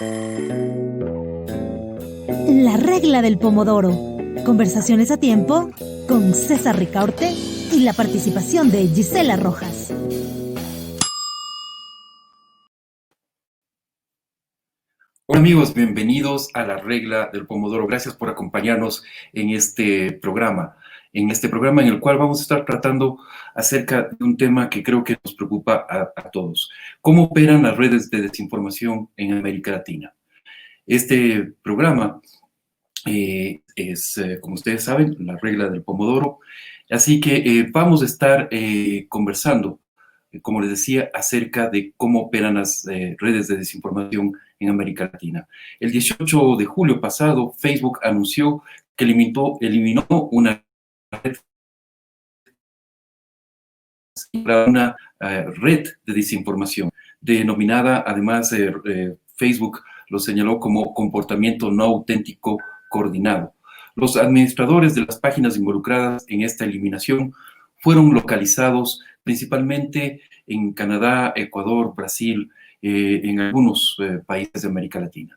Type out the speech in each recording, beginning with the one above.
La regla del pomodoro. Conversaciones a tiempo con César Ricaurte y la participación de Gisela Rojas. Hola amigos, bienvenidos a La Regla del Pomodoro. Gracias por acompañarnos en este programa en el cual vamos a estar tratando acerca de un tema que creo que nos preocupa a todos. ¿Cómo operan las redes de desinformación en América Latina? Este programa es, como ustedes saben, La Regla del Pomodoro. Así que vamos a estar conversando, como les decía, acerca de cómo operan las redes de desinformación en América Latina. El 18 de julio pasado, Facebook anunció que eliminó una red de desinformación, denominada además Facebook lo señaló como comportamiento no auténtico coordinado. Los administradores de las páginas involucradas en esta eliminación fueron localizados principalmente en Canadá, Ecuador, Brasil, en algunos países de América Latina.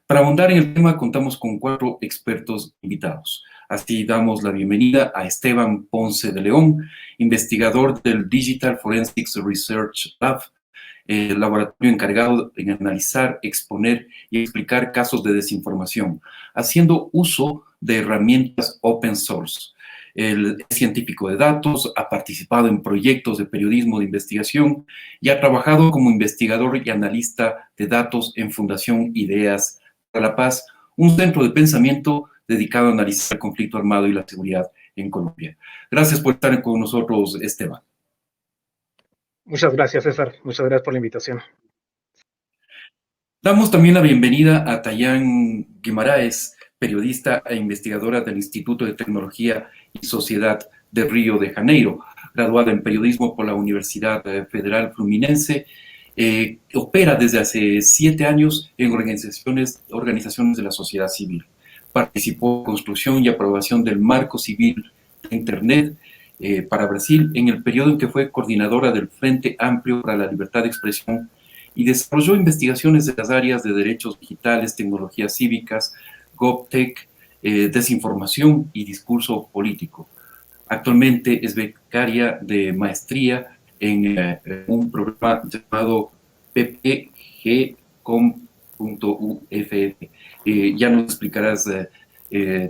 Para ahondar en el tema, contamos con 4 expertos invitados. Así damos la bienvenida a Esteban Ponce de León, investigador del Digital Forensics Research Lab, el laboratorio encargado en analizar, exponer y explicar casos de desinformación, haciendo uso de herramientas open source. Él es científico de datos, ha participado en proyectos de periodismo de investigación y ha trabajado como investigador y analista de datos en Fundación Ideas para la Paz, un centro de pensamiento dedicado a analizar el conflicto armado y la seguridad en Colombia. Gracias por estar con nosotros, Esteban. Muchas gracias, César. Muchas gracias por la invitación. Damos también la bienvenida a Tayán Guimaraes, periodista e investigadora del Instituto de Tecnología y Sociedad de Río de Janeiro, graduada en periodismo por la Universidad Federal Fluminense. Opera desde hace 7 años en organizaciones de la sociedad civil. Participó en construcción y aprobación del marco civil de Internet para Brasil en el periodo en que fue coordinadora del Frente Amplio para la Libertad de Expresión y desarrolló investigaciones de las áreas de derechos digitales, tecnologías cívicas, GovTech, desinformación y discurso político. Actualmente es becaria de maestría en un programa llamado ppg.com.uf. Ya nos explicarás,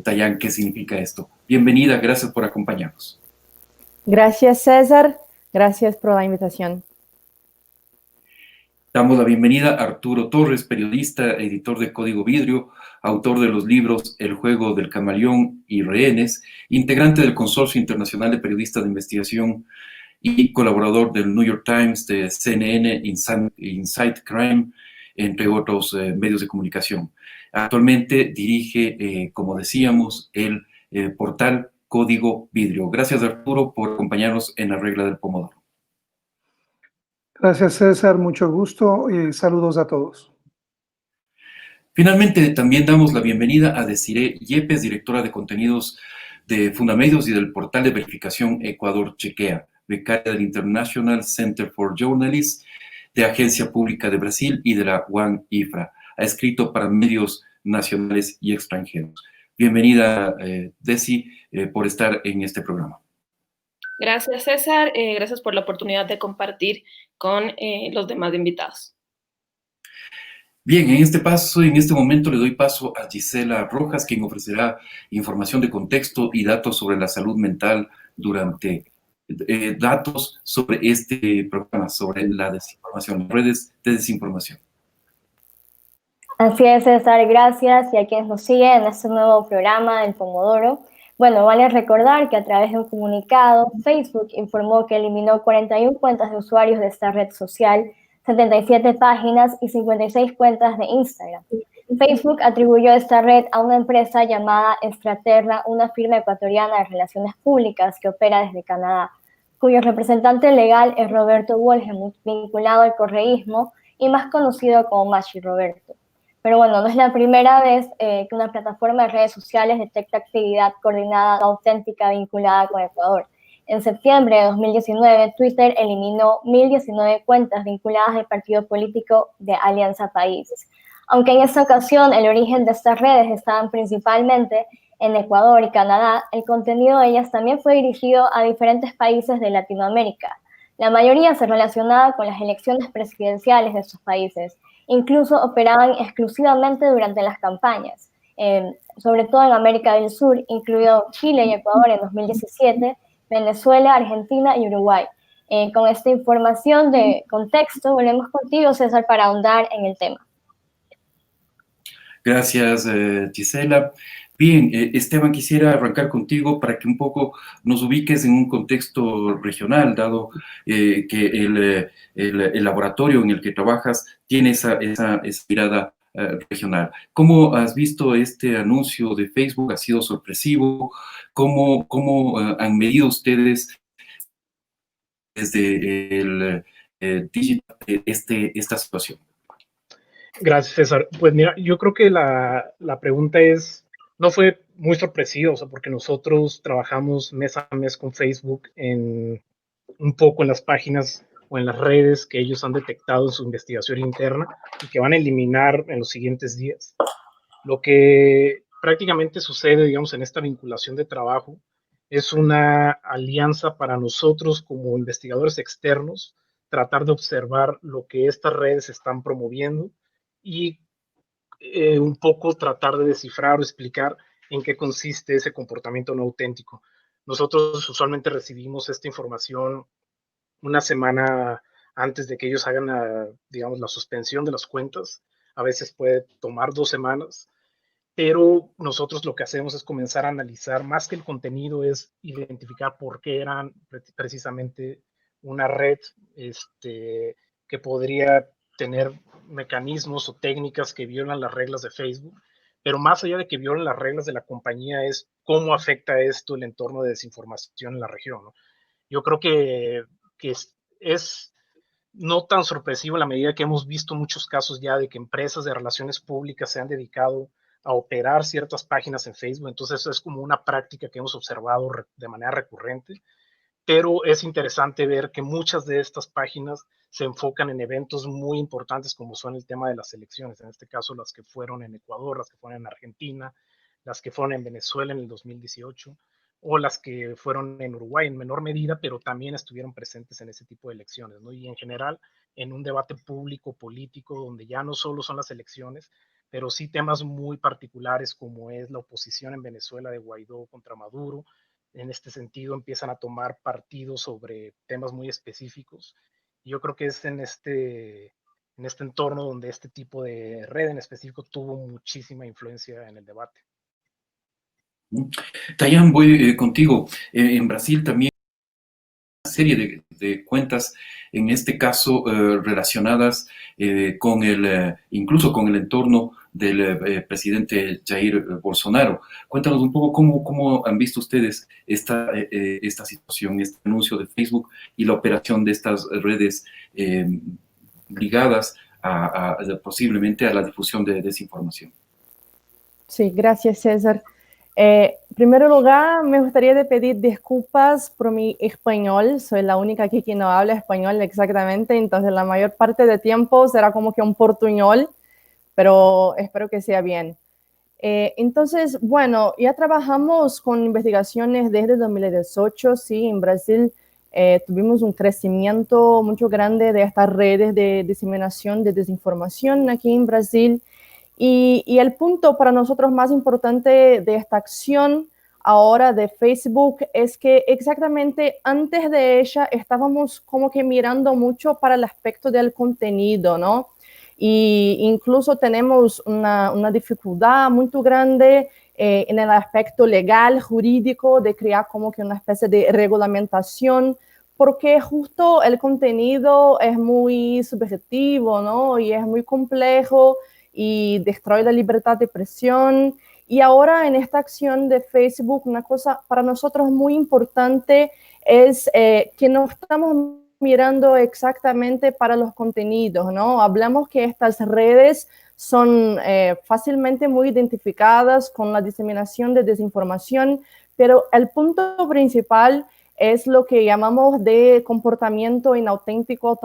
Tayán, qué significa esto. Bienvenida, gracias por acompañarnos. Gracias, César. Gracias por la invitación. Damos la bienvenida a Arturo Torres, periodista, editor de Código Vidrio, autor de los libros El juego del camaleón y Rehenes, integrante del Consorcio Internacional de Periodistas de Investigación y colaborador del New York Times, de CNN, Inside Crime, entre otros medios de comunicación. Actualmente dirige, como decíamos, el portal Código Vidrio. Gracias, Arturo, por acompañarnos en La Regla del Pomodoro. Gracias, César. Mucho gusto y saludos a todos. Finalmente, también damos la bienvenida a Desiree Yepes, directora de contenidos de Fundamedios y del portal de verificación Ecuador Chequea, becaria del International Center for Journalists, de Agencia Pública de Brasil y de la UAN-IFRA. Ha escrito para medios nacionales y extranjeros. Bienvenida, Desi, por estar en este programa. Gracias, César. Gracias por la oportunidad de compartir con los demás invitados. Bien, en este momento le doy paso a Gisela Rojas, quien ofrecerá información de contexto y datos sobre la salud mental datos sobre este programa, sobre la desinformación, redes de desinformación. Así es, César, gracias, y a quienes nos siguen en este nuevo programa del Pomodoro. Bueno, vale recordar que a través de un comunicado, Facebook informó que eliminó 41 cuentas de usuarios de esta red social, 77 páginas y 56 cuentas de Instagram. Facebook atribuyó esta red a una empresa llamada Extraterra, una firma ecuatoriana de relaciones públicas que opera desde Canadá, cuyo representante legal es Roberto Wolgemuth, vinculado al correísmo y más conocido como Machi Roberto. Pero bueno, no es la primera vez que una plataforma de redes sociales detecta actividad coordinada no auténtica vinculada con Ecuador. En septiembre de 2019, Twitter eliminó 1.019 cuentas vinculadas al partido político de Alianza País. Aunque en esta ocasión el origen de estas redes estaban principalmente en Ecuador y Canadá, el contenido de ellas también fue dirigido a diferentes países de Latinoamérica. La mayoría se relacionaba con las elecciones presidenciales de estos países. Incluso operaban exclusivamente durante las campañas, sobre todo en América del Sur, incluido Chile y Ecuador en 2017, Venezuela, Argentina y Uruguay. Con esta información de contexto, volvemos contigo, César, para ahondar en el tema. Gracias, Gisela. Bien, Esteban, quisiera arrancar contigo para que un poco nos ubiques en un contexto regional, dado que el laboratorio en el que trabajas tiene esa mirada regional. ¿Cómo has visto este anuncio de Facebook? ¿Ha sido sorpresivo? ¿Cómo han medido ustedes desde el digital esta situación? Gracias, César. Pues mira, yo creo que la pregunta no fue muy sorpresiva, o sea, porque nosotros trabajamos mes a mes con Facebook un poco en las páginas o en las redes que ellos han detectado en su investigación interna y que van a eliminar en los siguientes días. Lo que prácticamente sucede, digamos, en esta vinculación de trabajo es una alianza para nosotros como investigadores externos, tratar de observar lo que estas redes están promoviendo y un poco tratar de descifrar o explicar en qué consiste ese comportamiento no auténtico. Nosotros usualmente recibimos esta información una semana antes de que ellos hagan digamos, la suspensión de las cuentas. A veces puede tomar 2 semanas, pero nosotros lo que hacemos es comenzar a analizar, más que el contenido, es identificar por qué eran precisamente una red que podría tener mecanismos o técnicas que violan las reglas de Facebook, pero más allá de que violen las reglas de la compañía es cómo afecta esto el entorno de desinformación en la región, ¿no? Yo creo que es no tan sorpresivo en la medida que hemos visto muchos casos ya de que empresas de relaciones públicas se han dedicado a operar ciertas páginas en Facebook. Entonces eso es como una práctica que hemos observado de manera recurrente, pero es interesante ver que muchas de estas páginas se enfocan en eventos muy importantes como son el tema de las elecciones, en este caso las que fueron en Ecuador, las que fueron en Argentina, las que fueron en Venezuela en el 2018 o las que fueron en Uruguay en menor medida, pero también estuvieron presentes en ese tipo de elecciones, ¿no? Y en general en un debate público, político, donde ya no solo son las elecciones, pero sí temas muy particulares como es la oposición en Venezuela de Guaidó contra Maduro. En este sentido empiezan a tomar partido sobre temas muy específicos. Yo creo que es en este entorno donde este tipo de red en específico tuvo muchísima influencia en el debate. Tayan, voy contigo. En Brasil también hay una serie de cuentas, en este caso relacionadas con incluso con el entorno del presidente Jair Bolsonaro. Cuéntanos un poco cómo han visto ustedes esta situación, este anuncio de Facebook y la operación de estas redes ligadas posiblemente a la difusión de desinformación. Sí, gracias, César. En primer lugar, me gustaría de pedir disculpas por mi español. Soy la única aquí que no habla español exactamente, entonces la mayor parte del tiempo será como que un portuñol, pero espero que sea bien. Entonces, bueno, ya trabajamos con investigaciones desde 2018, sí, en Brasil tuvimos un crecimiento mucho grande de estas redes de diseminación de desinformación aquí en Brasil. Y el punto para nosotros más importante de esta acción ahora de Facebook es que exactamente antes de ella estábamos como que mirando mucho para el aspecto del contenido, ¿no? Y incluso tenemos una dificultad muy grande en el aspecto legal, jurídico, de crear como que una especie de regulamentación, porque justo el contenido es muy subjetivo, ¿no? Y es muy complejo y destruye la libertad de expresión. Y ahora en esta acción de Facebook, una cosa para nosotros muy importante es que no estamos mirando exactamente para los contenidos, ¿no? Hablamos que estas redes son fácilmente muy identificadas con la diseminación de desinformación, pero el punto principal es lo que llamamos de comportamiento inauténtico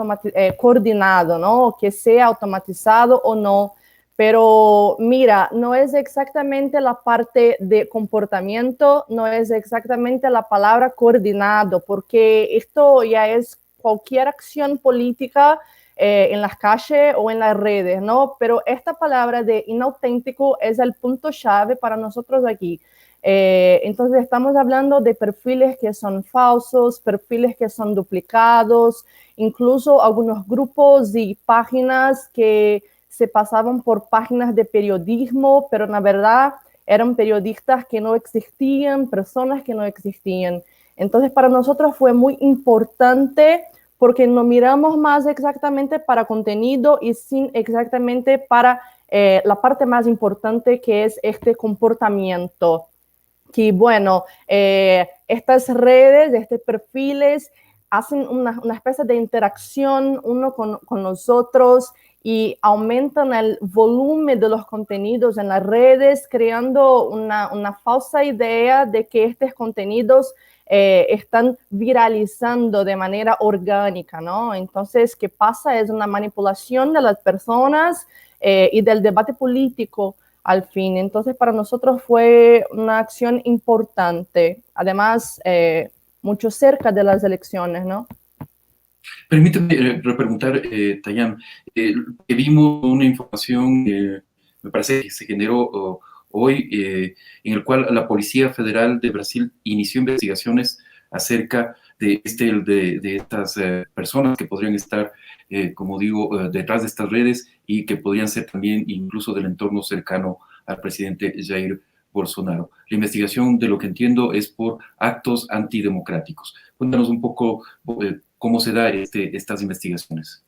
coordinado, ¿no? Que sea automatizado o no, Pero mira, no es exactamente la parte de comportamiento, no es exactamente la palabra coordinado, porque esto ya es cualquier acción política en las calles o en las redes, ¿no? Pero esta palabra de inauténtico es el punto clave para nosotros aquí. Entonces estamos hablando de perfiles que son falsos, perfiles que son duplicados, incluso algunos grupos y páginas que se pasaban por páginas de periodismo, pero en la verdad eran periodistas que no existían, personas que no existían. Entonces para nosotros fue muy importante porque no miramos más exactamente para contenido y sin exactamente para la parte más importante que es este comportamiento. Que bueno, estas redes, estos perfiles hacen una especie de interacción uno con los otros y aumentan el volumen de los contenidos en las redes, creando una falsa idea de que estos contenidos están viralizando de manera orgánica, ¿no? Entonces, ¿qué pasa? Es una manipulación de las personas y del debate político al fin. Entonces, para nosotros fue una acción importante, además, mucho cerca de las elecciones, ¿no? Permíteme repreguntar, Tayam, que vimos una información, me parece que se generó hoy, en el cual la Policía Federal de Brasil inició investigaciones acerca de estas personas que podrían estar, como digo, detrás de estas redes y que podrían ser también incluso del entorno cercano al presidente Jair Bolsonaro. La investigación, de lo que entiendo, es por actos antidemocráticos. Cuéntanos un poco cómo se da estas investigaciones.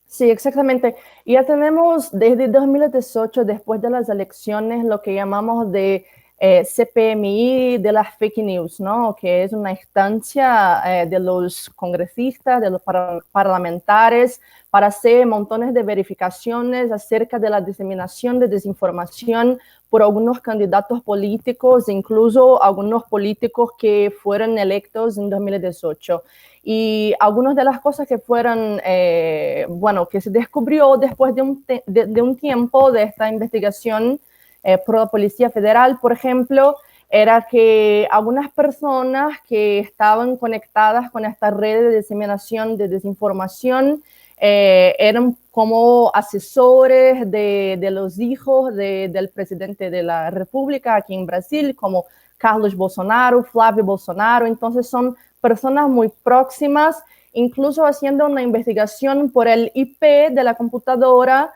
Sí, exactamente. Ya tenemos desde 2018, después de las elecciones, lo que llamamos de CPMI de las fake news, ¿no? Que es una instancia de los congresistas, de los parlamentarios, para hacer montones de verificaciones acerca de la diseminación de desinformación por algunos candidatos políticos, incluso algunos políticos que fueron electos en 2018. Y algunas de las cosas que fueron, bueno, que se descubrió después de un tiempo de esta investigación por la Policía Federal, por ejemplo, era que algunas personas que estaban conectadas con esta red de diseminación de desinformación eran como asesores de los hijos del presidente de la República aquí en Brasil, como Carlos Bolsonaro, Flávio Bolsonaro. Entonces son personas muy próximas, incluso haciendo una investigación por el IP de la computadora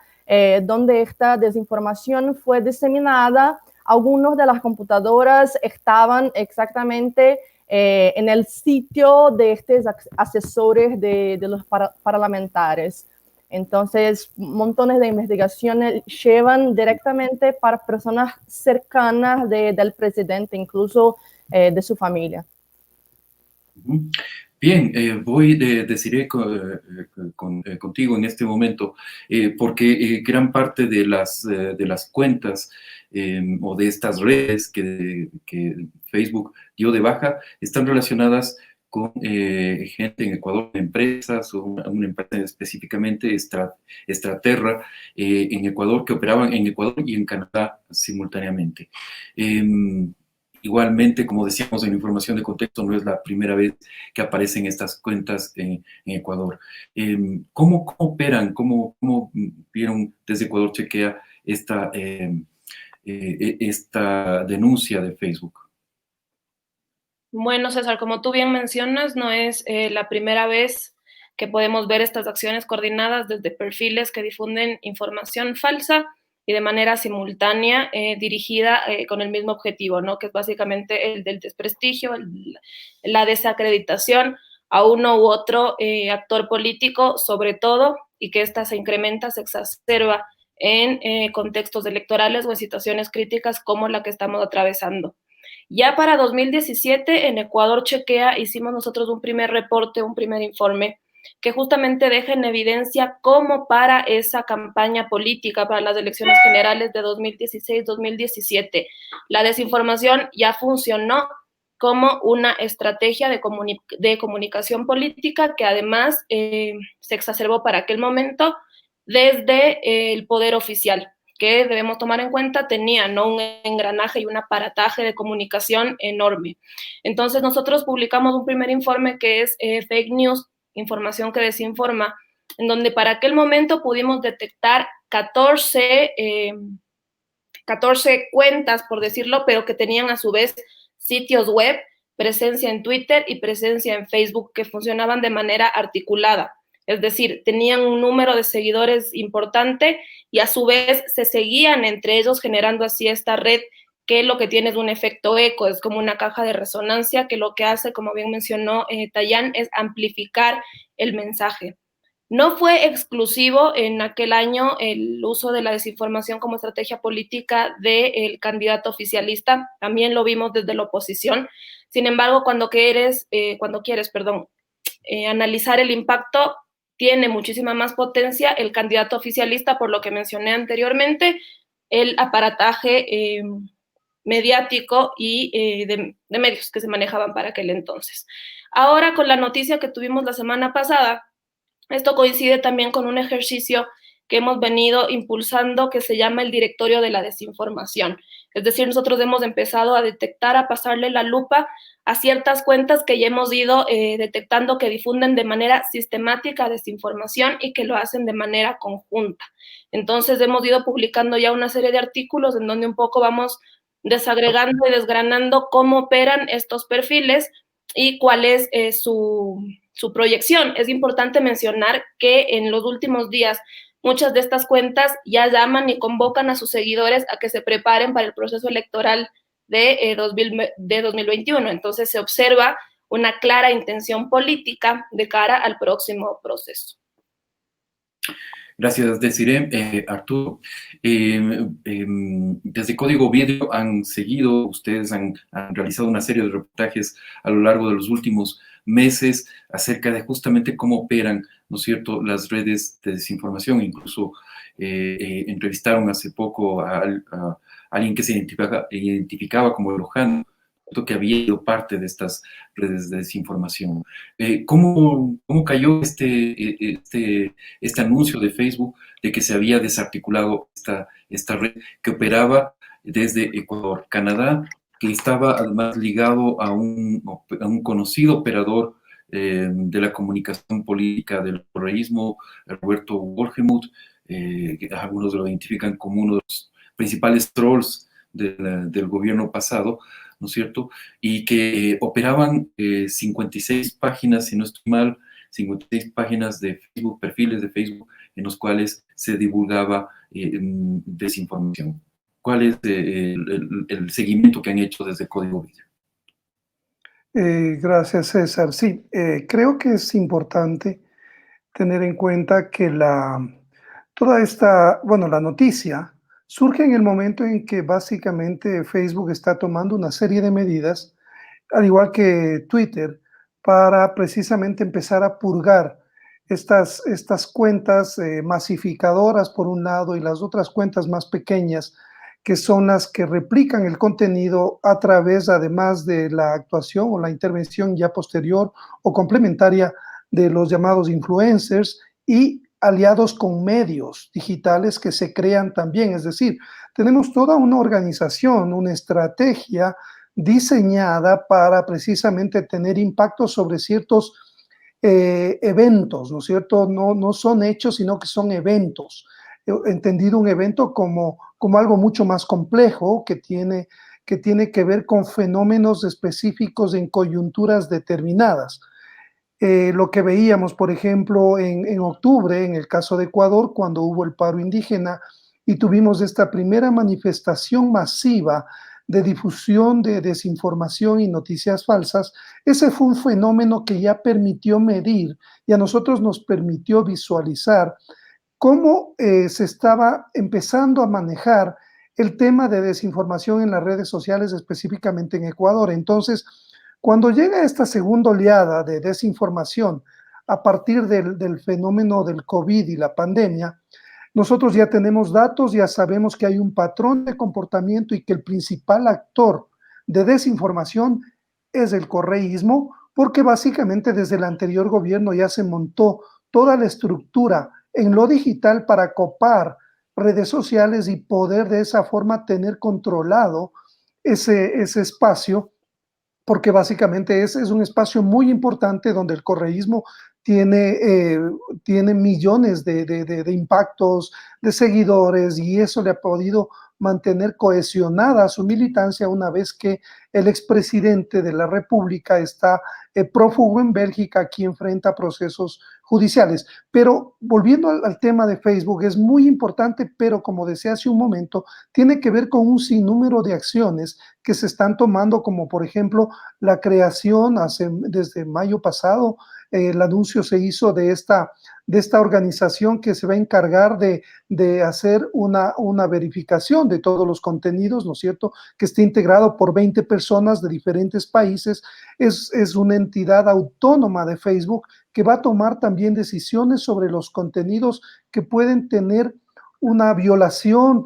donde esta desinformación fue diseminada. Algunas de las computadoras estaban exactamente en el sitio de estos asesores de los parlamentarios. Entonces, montones de investigaciones llevan directamente para personas cercanas del presidente, incluso de su familia. Bien, decidiré contigo en este momento, porque gran parte de las cuentas o de estas redes que Facebook dio de baja están relacionadas con gente en Ecuador, empresas, o una empresa específicamente, Extraterra, en Ecuador, que operaban en Ecuador y en Canadá simultáneamente. Igualmente, como decíamos en la información de contexto, no es la primera vez que aparecen estas cuentas en Ecuador. ¿Cómo operan? ¿Cómo vieron desde Ecuador Chequea esta denuncia de Facebook? Bueno, César, como tú bien mencionas, no es la primera vez que podemos ver estas acciones coordinadas desde perfiles que difunden información falsa y de manera simultánea dirigida con el mismo objetivo, ¿no? Que es básicamente el del desprestigio, la desacreditación a uno u otro actor político, sobre todo, y que esta se incrementa, se exacerba en contextos electorales o en situaciones críticas como la que estamos atravesando. Ya para 2017, en Ecuador Chequea, hicimos nosotros un primer reporte, un primer informe, que justamente deja en evidencia cómo para esa campaña política, para las elecciones generales de 2016-2017, la desinformación ya funcionó como una estrategia de comunicación política que además se exacerbó para aquel momento desde el poder oficial, que debemos tomar en cuenta tenía, ¿no?, un engranaje y un aparataje de comunicación enorme. Entonces nosotros publicamos un primer informe que es Fake News, información que desinforma, en donde para aquel momento pudimos detectar 14 cuentas, por decirlo, pero que tenían a su vez sitios web, presencia en Twitter y presencia en Facebook que funcionaban de manera articulada. Es decir, tenían un número de seguidores importante y a su vez se seguían entre ellos, generando así esta red que lo que tiene es un efecto eco, es como una caja de resonancia que lo que hace, como bien mencionó Tayán, es amplificar el mensaje. No fue exclusivo en aquel año el uso de la desinformación como estrategia política del candidato oficialista, también lo vimos desde la oposición. Sin embargo, cuando quieres, analizar el impacto, tiene muchísima más potencia el candidato oficialista, por lo que mencioné anteriormente, el aparataje mediático y de medios que se manejaban para aquel entonces. Ahora, con la noticia que tuvimos la semana pasada, esto coincide también con un ejercicio que hemos venido impulsando que se llama el Directorio de la Desinformación. Es decir, nosotros hemos empezado a detectar, a pasarle la lupa a ciertas cuentas que ya hemos ido detectando que difunden de manera sistemática desinformación y que lo hacen de manera conjunta. Entonces hemos ido publicando ya una serie de artículos en donde un poco vamos desagregando y desgranando cómo operan estos perfiles y cuál es su proyección. Es importante mencionar que en los últimos días muchas de estas cuentas ya llaman y convocan a sus seguidores a que se preparen para el proceso electoral de 2021. Entonces se observa una clara intención política de cara al próximo proceso. Gracias, Desiree. Arturo, desde Código Vidrio ustedes han realizado una serie de reportajes a lo largo de los últimos meses acerca de justamente cómo operan, ¿no es cierto?, las redes de desinformación. Incluso entrevistaron hace poco a alguien que se identificaba como Lojano, que había sido parte de estas redes de desinformación. ¿Cómo cayó este anuncio de Facebook de que se había desarticulado esta red que operaba desde Ecuador, Canadá, que estaba además ligado a un conocido operador de la comunicación política del correísmo, Roberto Borgemuth, que algunos lo identifican como uno de los principales trolls del gobierno pasado, ¿no es cierto? Y que operaban 56 páginas, si no estoy mal, 56 páginas de Facebook, perfiles de Facebook, en los cuales se divulgaba desinformación. ¿Cuál es el seguimiento que han hecho desde Código Vidrio? Gracias, César. Sí, creo que es importante tener en cuenta que la noticia surge en el momento en que básicamente Facebook está tomando una serie de medidas, al igual que Twitter, para precisamente empezar a purgar estas cuentas masificadoras por un lado y las otras cuentas más pequeñas, que son las que replican el contenido a través, además de la actuación o la intervención ya posterior o complementaria de los llamados influencers y aliados con medios digitales que se crean también. Es decir, tenemos toda una organización, una estrategia diseñada para precisamente tener impacto sobre ciertos eventos, ¿no es cierto? No son hechos, sino que son eventos. Entendido un evento como algo mucho más complejo que tiene que ver con fenómenos específicos en coyunturas determinadas. Lo que veíamos, por ejemplo, en octubre, en el caso de Ecuador, cuando hubo el paro indígena y tuvimos esta primera manifestación masiva de difusión de desinformación y noticias falsas, ese fue un fenómeno que ya permitió medir y a nosotros nos permitió visualizar cómo se estaba empezando a manejar el tema de desinformación en las redes sociales, específicamente en Ecuador. Entonces, cuando llega esta segunda oleada de desinformación a partir del fenómeno del COVID y la pandemia, nosotros ya tenemos datos, ya sabemos que hay un patrón de comportamiento y que el principal actor de desinformación es el correísmo, porque básicamente desde el anterior gobierno ya se montó toda la estructura en lo digital para copar redes sociales y poder de esa forma tener controlado ese espacio, porque básicamente es un espacio muy importante donde el correísmo tiene millones de impactos, de seguidores, y eso le ha podido mantener cohesionada a su militancia una vez que el expresidente de la República está prófugo en Bélgica, aquí enfrenta procesos judiciales. Pero volviendo al tema de Facebook, es muy importante, pero como decía hace un momento, tiene que ver con un sinnúmero de acciones que se están tomando, como por ejemplo la creación desde mayo pasado, el anuncio se hizo de esta organización que se va a encargar de hacer una verificación de todos los contenidos, ¿no es cierto?, que esté integrado por 20 personas de diferentes países. Es una entidad autónoma de Facebook que va a tomar también decisiones sobre los contenidos que pueden tener una violación,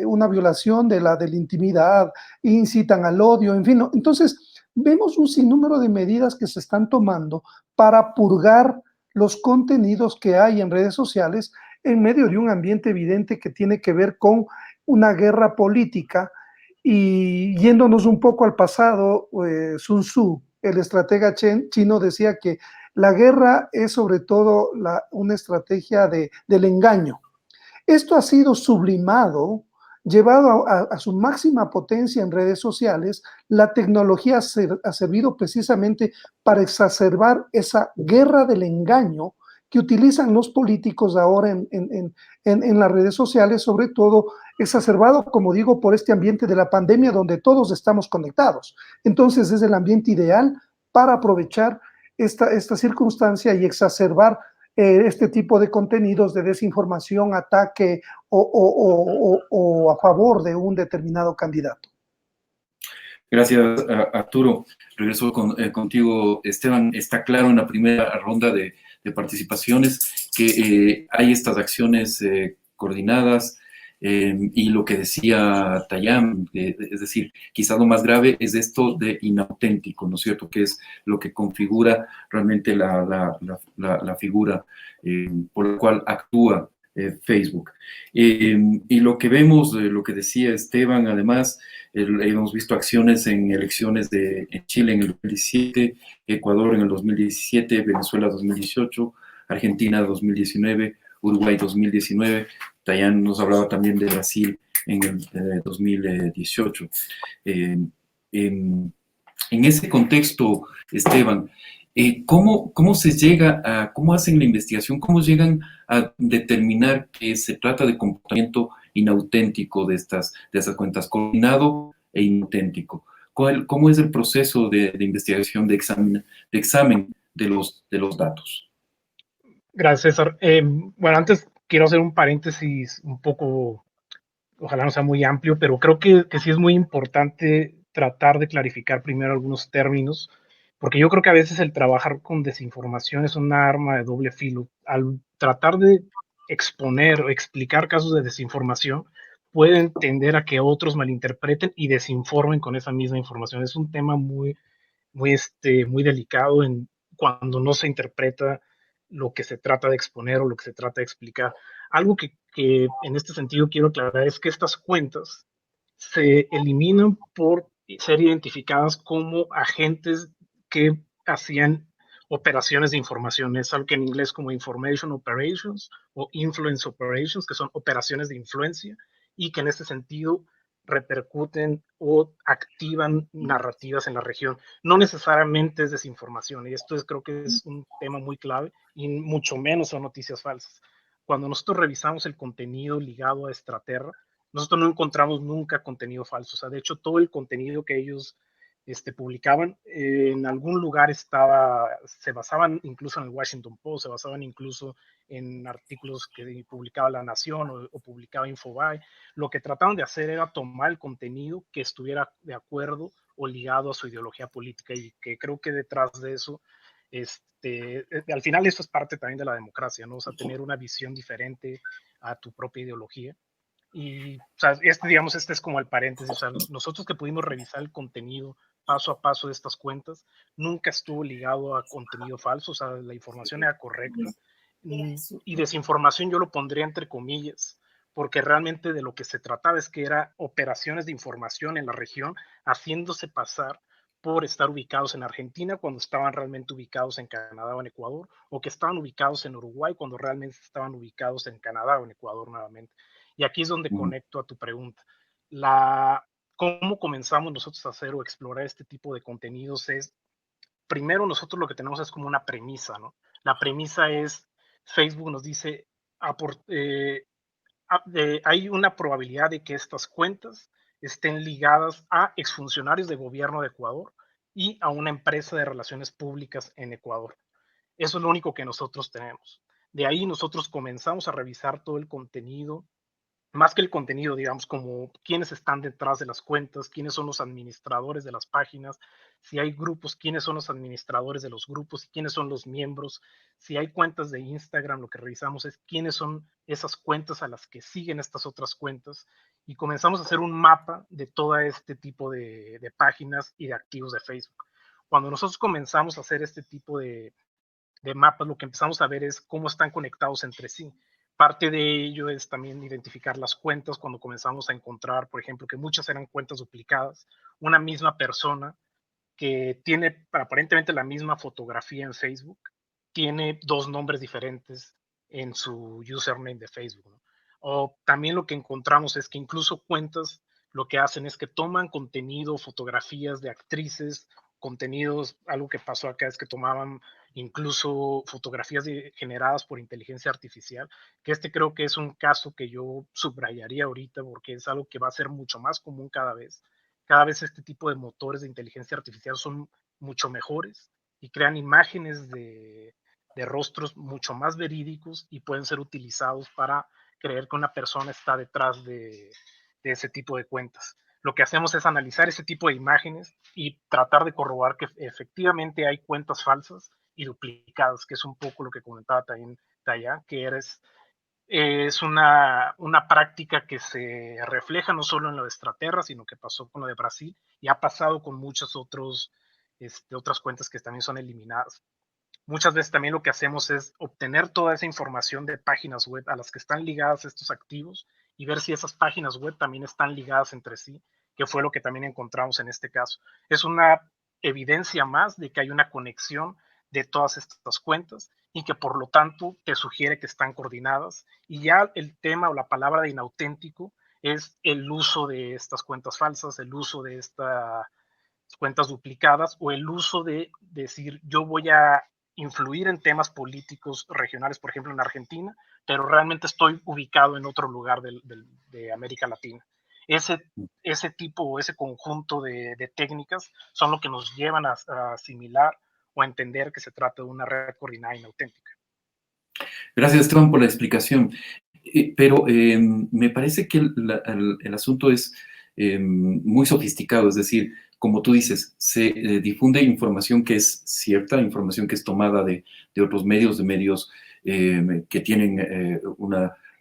una violación de la intimidad, incitan al odio, en fin, ¿no? Entonces, vemos un sinnúmero de medidas que se están tomando para purgar los contenidos que hay en redes sociales en medio de un ambiente evidente que tiene que ver con una guerra política. Y yéndonos un poco al pasado, Sun Tzu, el estratega chino, decía que la guerra es sobre todo una estrategia del engaño. Esto ha sido sublimado, llevado a su máxima potencia en redes sociales. La tecnología ha servido precisamente para exacerbar esa guerra del engaño que utilizan los políticos ahora en las redes sociales, sobre todo exacerbado, como digo, por este ambiente de la pandemia donde todos estamos conectados. Entonces es el ambiente ideal para aprovechar esta circunstancia y exacerbar este tipo de contenidos de desinformación, ataque o a favor de un determinado candidato. Gracias, Arturo. Regreso contigo, Esteban. Está claro en la primera ronda de participaciones que hay estas acciones coordinadas, y lo que decía Tayam, es decir, quizás lo más grave es esto de inauténtico, ¿no es cierto?, que es lo que configura realmente la figura por la cual actúa Facebook. Y lo que vemos, lo que decía Esteban, además, hemos visto acciones en elecciones en Chile en el 2017, Ecuador en el 2017, Venezuela 2018, Argentina 2019, Uruguay 2019, Tayán nos hablaba también de Brasil en el 2018. En ese contexto, Esteban, ¿cómo se llega cómo hacen la investigación, cómo llegan a determinar que se trata de comportamiento inauténtico de estas cuentas, coordinado e inauténtico? ¿Cómo es el proceso de investigación, de examen de los datos? Gracias, César. Bueno, antes quiero hacer un paréntesis un poco, ojalá no sea muy amplio, pero creo que sí es muy importante tratar de clarificar primero algunos términos, porque yo creo que a veces el trabajar con desinformación es una arma de doble filo. Al tratar de exponer o explicar casos de desinformación, pueden tender a que otros malinterpreten y desinformen con esa misma información. Es un tema muy delicado cuando no se interpreta lo que se trata de exponer o lo que se trata de explicar. Algo que en este sentido quiero aclarar es que estas cuentas se eliminan por ser identificadas como agentes que hacían operaciones de información. Es algo que en inglés como information operations o influence operations, que son operaciones de influencia, y que en este sentido repercuten o activan narrativas en la región. No necesariamente es desinformación, y esto creo que es un tema muy clave, y mucho menos son noticias falsas. Cuando nosotros revisamos el contenido ligado a Extraterra, nosotros no encontramos nunca contenido falso. O sea, de hecho, todo el contenido que ellos publicaban en algún lugar se basaban incluso en el Washington Post, se basaban incluso en artículos que publicaba La Nación o publicaba Infobae. Lo que trataban de hacer era tomar el contenido que estuviera de acuerdo o ligado a su ideología política, y que creo que detrás de eso, al final eso es parte también de la democracia, ¿no? O sea, tener una visión diferente a tu propia ideología. Y, o sea, digamos, este es como el paréntesis. O sea, nosotros que pudimos revisar el contenido paso a paso de estas cuentas, nunca estuvo ligado a contenido falso. O sea, la información era correcta. Y desinformación yo lo pondría entre comillas, porque realmente de lo que se trataba es que era operaciones de información en la región, haciéndose pasar por estar ubicados en Argentina cuando estaban realmente ubicados en Canadá o en Ecuador, o que estaban ubicados en Uruguay cuando realmente estaban ubicados en Canadá o en Ecuador nuevamente. Y aquí es donde conecto a tu pregunta. ¿Cómo comenzamos nosotros a hacer o explorar este tipo de contenidos? Es, primero nosotros lo que tenemos es como una premisa, ¿no? La premisa es, Facebook nos dice, hay una probabilidad de que estas cuentas estén ligadas a exfuncionarios de gobierno de Ecuador y a una empresa de relaciones públicas en Ecuador. Eso es lo único que nosotros tenemos. De ahí nosotros comenzamos a revisar todo el contenido, más que el contenido, digamos, como quiénes están detrás de las cuentas, quiénes son los administradores de las páginas, si hay grupos, quiénes son los administradores de los grupos, quiénes son los miembros, si hay cuentas de Instagram, lo que revisamos es quiénes son esas cuentas a las que siguen estas otras cuentas, y comenzamos a hacer un mapa de todo este tipo de páginas y de activos de Facebook. Cuando nosotros comenzamos a hacer este tipo de mapas, lo que empezamos a ver es cómo están conectados entre sí. Parte de ello es también identificar las cuentas cuando comenzamos a encontrar, por ejemplo, que muchas eran cuentas duplicadas. Una misma persona que tiene aparentemente la misma fotografía en Facebook, tiene dos nombres diferentes en su username de Facebook, ¿no? O también lo que encontramos es que incluso cuentas lo que hacen es que toman contenido, fotografías de actrices, contenidos, algo que pasó acá es que tomaban incluso fotografías generadas por inteligencia artificial, que creo que es un caso que yo subrayaría ahorita porque es algo que va a ser mucho más común cada vez. Cada vez este tipo de motores de inteligencia artificial son mucho mejores y crean imágenes de rostros mucho más verídicos y pueden ser utilizados para creer que una persona está detrás de ese tipo de cuentas. Lo que hacemos es analizar ese tipo de imágenes y tratar de corroborar que efectivamente hay cuentas falsas y duplicadas, que es un poco lo que comentaba también Taya, que es una práctica que se refleja no solo en lo de Estraterra, sino que pasó con lo de Brasil y ha pasado con muchas otras cuentas que también son eliminadas. Muchas veces también lo que hacemos es obtener toda esa información de páginas web a las que están ligadas estos activos y ver si esas páginas web también están ligadas entre sí, que fue lo que también encontramos en este caso. Es una evidencia más de que hay una conexión de todas estas cuentas y que por lo tanto te sugiere que están coordinadas. Y ya el tema o la palabra de inauténtico es el uso de estas cuentas falsas, el uso de estas cuentas duplicadas o el uso de decir yo voy a influir en temas políticos regionales, por ejemplo en Argentina, pero realmente estoy ubicado en otro lugar de América Latina. Ese tipo o ese conjunto de técnicas son lo que nos llevan a asimilar o a entender que se trata de una red coordinada inauténtica. Gracias, Esteban, por la explicación. Pero me parece que el asunto es muy sofisticado, es decir, como tú dices, se difunde información que es cierta, información que es tomada de otros medios, de medios que tienen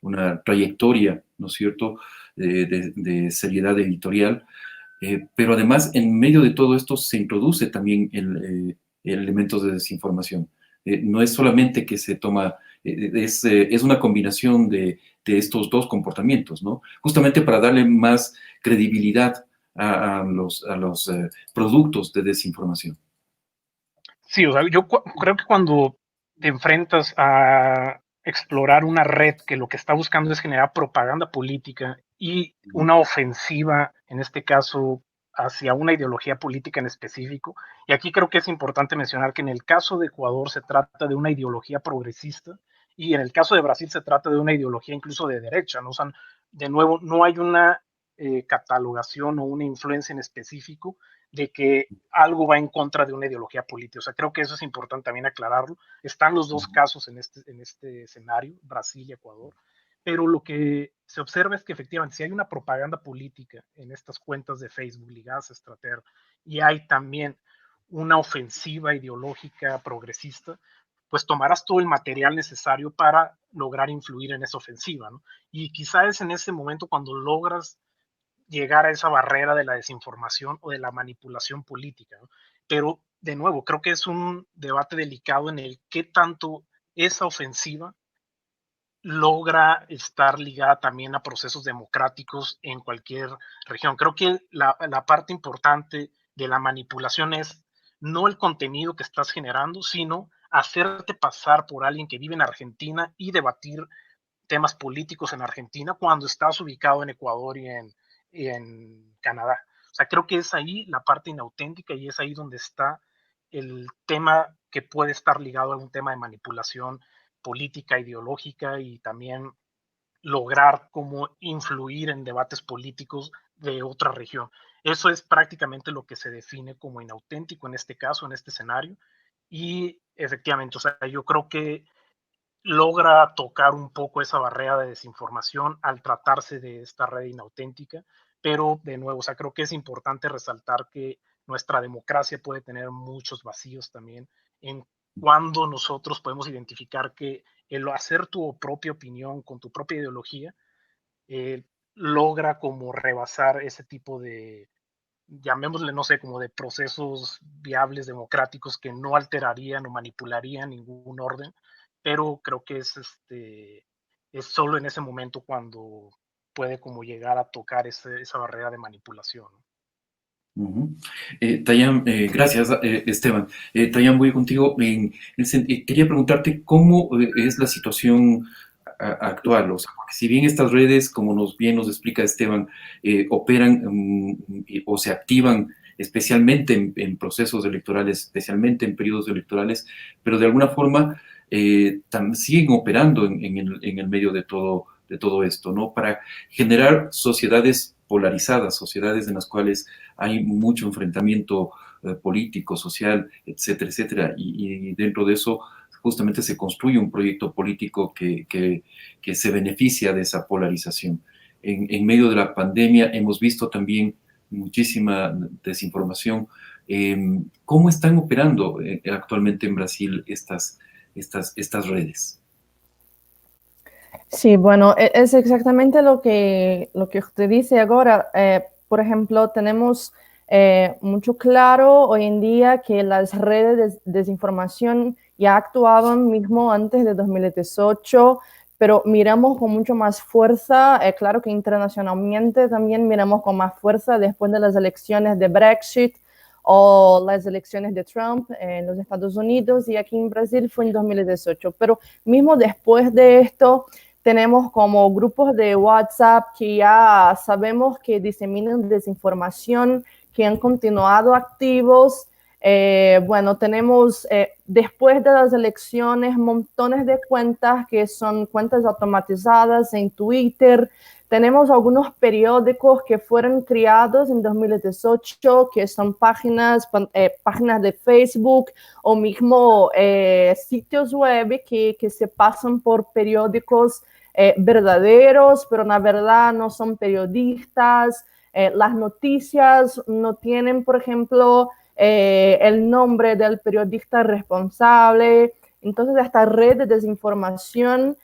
una trayectoria, ¿no es cierto?, de seriedad editorial, pero además en medio de todo esto se introduce también elementos de desinformación. No es solamente que se toma, es una combinación de estos dos comportamientos, ¿no? Justamente para darle más credibilidad a los productos de desinformación. Sí, o sea, yo creo que cuando te enfrentas a explorar una red que lo que está buscando es generar propaganda política y una ofensiva, en este caso, hacia una ideología política en específico, y aquí creo que es importante mencionar que en el caso de Ecuador se trata de una ideología progresista y en el caso de Brasil se trata de una ideología incluso de derecha, ¿no? O sea, de nuevo, no hay una catalogación o una influencia en específico de que algo va en contra de una ideología política. O sea, creo que eso es importante también aclararlo. Están los dos casos en este escenario, Brasil y Ecuador, pero lo que se observa es que efectivamente si hay una propaganda política en estas cuentas de Facebook ligadas a Strater y hay también una ofensiva ideológica progresista, pues tomarás todo el material necesario para lograr influir en esa ofensiva, ¿no? Y quizá es en ese momento cuando logras llegar a esa barrera de la desinformación o de la manipulación política, ¿no? Pero, de nuevo, creo que es un debate delicado en el qué tanto esa ofensiva logra estar ligada también a procesos democráticos en cualquier región. Creo que la parte importante de la manipulación es no el contenido que estás generando, sino hacerte pasar por alguien que vive en Argentina y debatir temas políticos en Argentina cuando estás ubicado en Ecuador y en Canadá. O sea, creo que es ahí la parte inauténtica y es ahí donde está el tema que puede estar ligado a un tema de manipulación política, ideológica y también lograr cómo influir en debates políticos de otra región. Eso es prácticamente lo que se define como inauténtico en este caso, en este escenario. Y efectivamente, o sea, yo creo que logra tocar un poco esa barrera de desinformación al tratarse de esta red inauténtica, pero de nuevo, o sea, creo que es importante resaltar que nuestra democracia puede tener muchos vacíos también en cuando nosotros podemos identificar que el hacer tu propia opinión con tu propia ideología logra como rebasar ese tipo de, llamémosle, no sé, como de procesos viables democráticos que no alterarían o manipularían ningún orden, pero creo que es solo en ese momento cuando puede como llegar a tocar esa barrera de manipulación. Ujú. Tayán, gracias, Esteban. Tayán, voy contigo. Quería preguntarte cómo es la situación actual. O sea, porque si bien estas redes, como bien nos explica Esteban, operan o se activan especialmente en procesos electorales, especialmente en periodos electorales, pero de alguna forma siguen operando en el medio de todo esto, ¿no? Para generar sociedades polarizadas, sociedades en las cuales hay mucho enfrentamiento político, social, etcétera, etcétera, y dentro de eso justamente se construye un proyecto político que se beneficia de esa polarización. En medio de la pandemia hemos visto también muchísima desinformación. ¿Cómo están operando actualmente en Brasil estas redes? Sí, bueno, es exactamente lo que usted dice ahora. Por ejemplo, tenemos mucho claro hoy en día que las redes de desinformación ya actuaban mismo antes de 2018, pero miramos con mucho más fuerza, claro que internacionalmente también miramos con más fuerza después de las elecciones de Brexit o las elecciones de Trump en los Estados Unidos, y aquí en Brasil fue en 2018. Pero mismo después de esto, tenemos como grupos de WhatsApp que ya sabemos que diseminan desinformación, que han continuado activos. Bueno, tenemos después de las elecciones montones de cuentas que son cuentas automatizadas en Twitter. Tenemos algunos periódicos que fueron creados en 2018, que son páginas de Facebook o mismo sitios web que se pasan por periódicos verdaderos, pero la verdad no son periodistas. Las noticias no tienen, por ejemplo, el nombre del periodista responsable. Entonces, esta red de desinformación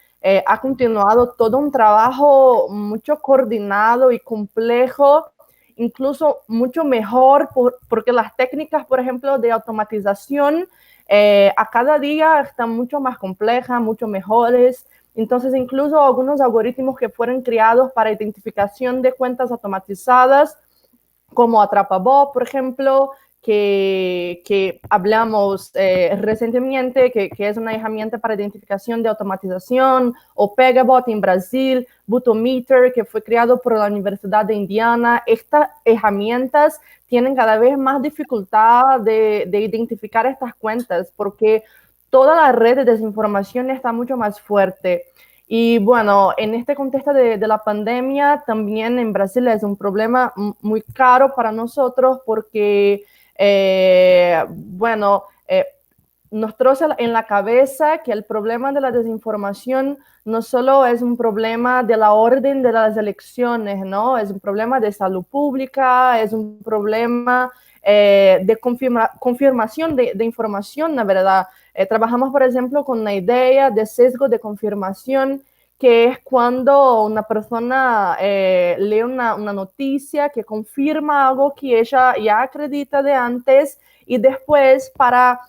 ha continuado todo un trabajo mucho coordinado y complejo, incluso mucho mejor porque las técnicas, por ejemplo, de automatización a cada día están mucho más complejas, mucho mejores. Entonces, incluso algunos algoritmos que fueron creados para identificación de cuentas automatizadas, como Atrapabot, por ejemplo, que hablamos recientemente, que es una herramienta para identificación de automatización, o Pegabot en Brasil, Butometer, que fue creado por la Universidad de Indiana. Estas herramientas tienen cada vez más dificultad de identificar estas cuentas porque toda la red de desinformación está mucho más fuerte. Y bueno, en este contexto de la pandemia, también en Brasil es un problema muy caro para nosotros porque, bueno, nos troza en la cabeza que el problema de la desinformación no solo es un problema de la orden de las elecciones, ¿no? Es un problema de salud pública, es un problema de confirmación de información, la verdad. Trabajamos, por ejemplo, con la idea de sesgo de confirmación, que es cuando una persona lee una noticia que confirma algo que ella ya acredita de antes, y después para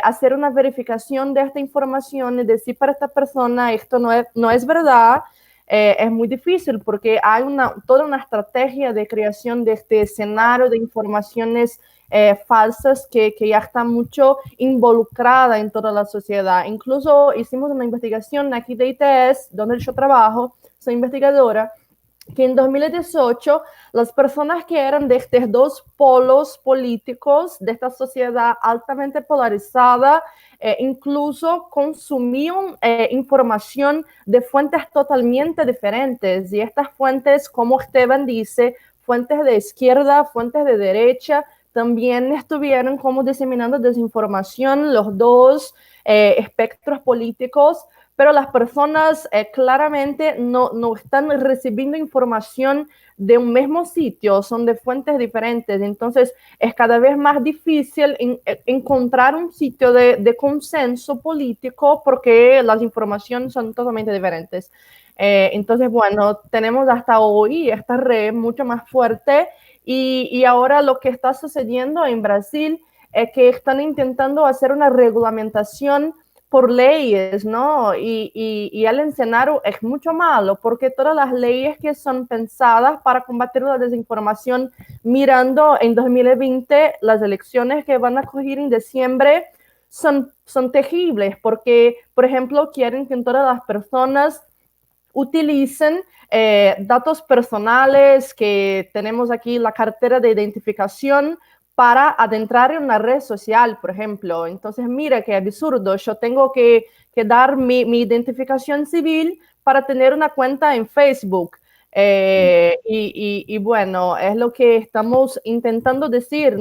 hacer una verificación de esta información y decir para esta persona esto no es verdad, es muy difícil porque hay toda una estrategia de creación de este escenario de informaciones falsas que ya está mucho involucrada en toda la sociedad. Incluso hicimos una investigación aquí de ITS, donde yo trabajo, soy investigadora, que en 2018 las personas que eran de estos dos polos políticos de esta sociedad altamente polarizada incluso consumían información de fuentes totalmente diferentes, y estas fuentes, como Esteban dice, fuentes de izquierda, fuentes de derecha, también estuvieron como diseminando desinformación, los dos espectros políticos, pero las personas claramente no están recibiendo información de un mismo sitio, son de fuentes diferentes, entonces es cada vez más difícil encontrar un sitio de consenso político porque las informaciones son totalmente diferentes. Entonces, bueno, tenemos hasta hoy esta red mucho más fuerte y ahora lo que está sucediendo en Brasil es que están intentando hacer una regulamentación por leyes, ¿no? Y el escenario es mucho malo porque todas las leyes que son pensadas para combatir la desinformación, mirando en 2020 las elecciones que van a ocurrir en diciembre, son terribles porque, por ejemplo, quieren que todas las personas utilicen datos personales, que tenemos aquí la cartera de identificación para adentrar en una red social, por ejemplo. Entonces, mira qué absurdo, yo tengo que dar mi identificación civil para tener una cuenta en Facebook. Y bueno, es lo que estamos intentando decir,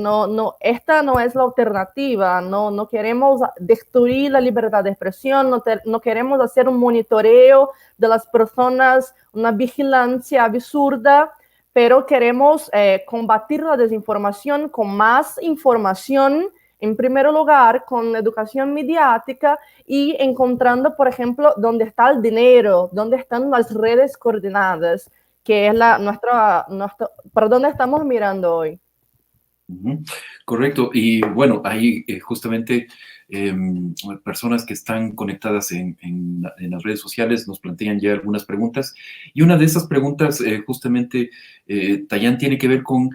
esta no es la alternativa, no queremos destruir la libertad de expresión, no queremos hacer un monitoreo de las personas, una vigilancia absurda, pero queremos combatir la desinformación con más información, en primer lugar, con educación mediática y encontrando, por ejemplo, dónde está el dinero, dónde están las redes coordinadas, que es para dónde estamos mirando hoy. Correcto. Y bueno, ahí justamente personas que están conectadas en las redes sociales nos plantean ya algunas preguntas. Y una de esas preguntas justamente, Tayán, tiene que ver con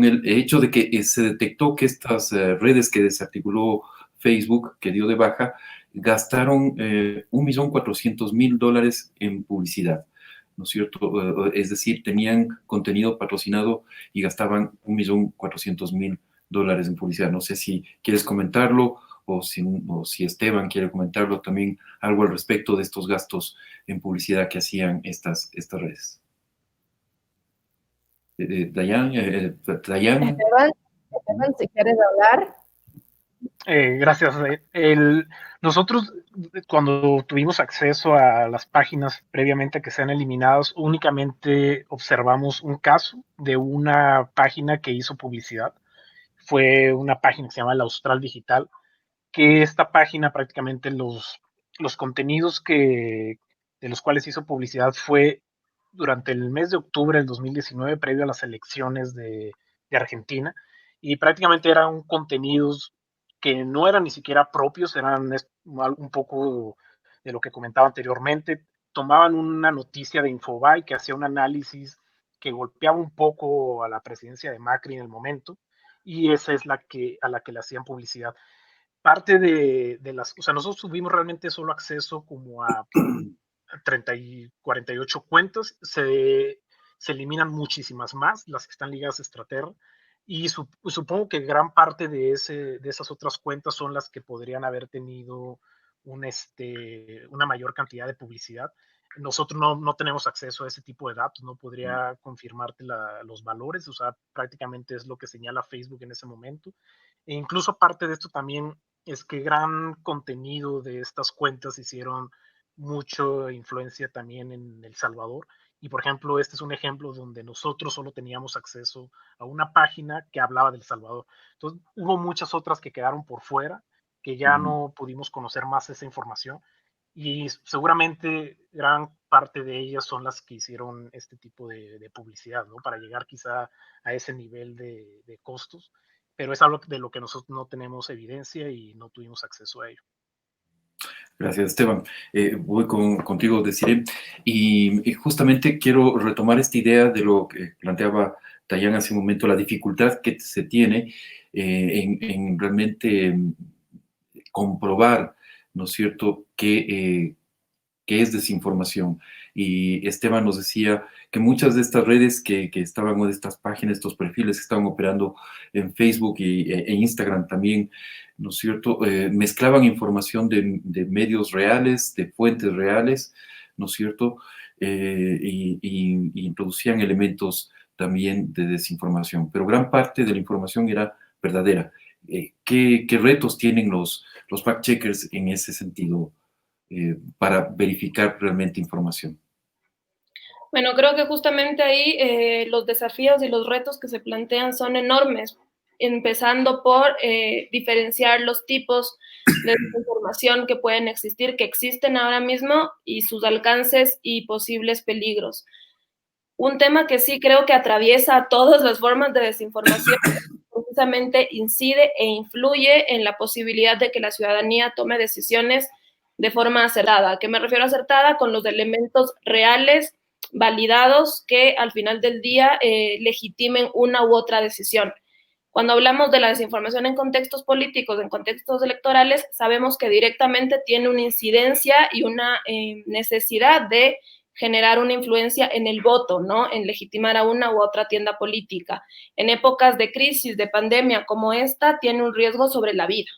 el hecho de que se detectó que estas redes que desarticuló Facebook, que dio de baja, gastaron $1.400.000 en publicidad, ¿no es cierto? Es decir, tenían contenido patrocinado y gastaban $1.400.000 en publicidad. No sé si quieres comentarlo o si Esteban quiere comentarlo también, algo al respecto de estos gastos en publicidad que hacían estas redes. Dayan. Esteban, si quieres hablar. Gracias. Nosotros, cuando tuvimos acceso a las páginas previamente que sean eliminadas, únicamente observamos un caso de una página que hizo publicidad. Fue una página que se llama La Austral Digital, que esta página prácticamente los contenidos de los cuales hizo publicidad fue durante el mes de octubre del 2019, previo a las elecciones de Argentina, y prácticamente eran contenidos que no eran ni siquiera propios, eran un poco de lo que comentaba anteriormente. Tomaban una noticia de Infobae que hacía un análisis que golpeaba un poco a la presidencia de Macri en el momento, y esa es a la que le hacían publicidad. Parte de o sea, nosotros tuvimos realmente solo acceso como a 48 cuentas, se eliminan muchísimas más, las que están ligadas a Straterra, y supongo que gran parte de esas otras cuentas son las que podrían haber tenido una mayor cantidad de publicidad. Nosotros no tenemos acceso a ese tipo de datos, no podría confirmarte los valores, o sea, prácticamente es lo que señala Facebook en ese momento. E incluso parte de esto también es que gran contenido de estas cuentas hicieron mucha influencia también en El Salvador. Y por ejemplo, este es un ejemplo donde nosotros solo teníamos acceso a una página que hablaba del Salvador. Entonces, hubo muchas otras que quedaron por fuera, que ya no pudimos conocer más esa información. Y seguramente gran parte de ellas son las que hicieron este tipo de publicidad, ¿no? Para llegar quizá a ese nivel de costos. pero es algo de lo que nosotros no tenemos evidencia y no tuvimos acceso a ello. Gracias, Esteban. Voy contigo, Desiree, y justamente quiero retomar esta idea de lo que planteaba Dayan hace un momento, la dificultad que se tiene en realmente comprobar, ¿no es cierto?, qué es desinformación. Y Esteban nos decía que muchas de estas redes que estaban, o de estas páginas, estos perfiles que estaban operando en Facebook e Instagram también, ¿no es cierto?, mezclaban información de medios reales, de fuentes reales, ¿no es cierto?, y introducían elementos también de desinformación, pero gran parte de la información era verdadera. ¿Qué retos tienen los fact-checkers en ese sentido para verificar realmente información? Bueno, creo que justamente ahí los desafíos y los retos que se plantean son enormes, empezando por diferenciar los tipos de desinformación que pueden existir, que existen ahora mismo, y sus alcances y posibles peligros. Un tema que sí creo que atraviesa todas las formas de desinformación, precisamente incide e influye en la posibilidad de que la ciudadanía tome decisiones de forma acertada. ¿A qué me refiero acertada? Con los elementos reales, validados, que al final del día legitimen una u otra decisión. Cuando hablamos de la desinformación en contextos políticos, en contextos electorales, sabemos que directamente tiene una incidencia y una necesidad de generar una influencia en el voto, ¿no? En legitimar a una u otra tienda política. En épocas de crisis, de pandemia como esta, tiene un riesgo sobre la vida.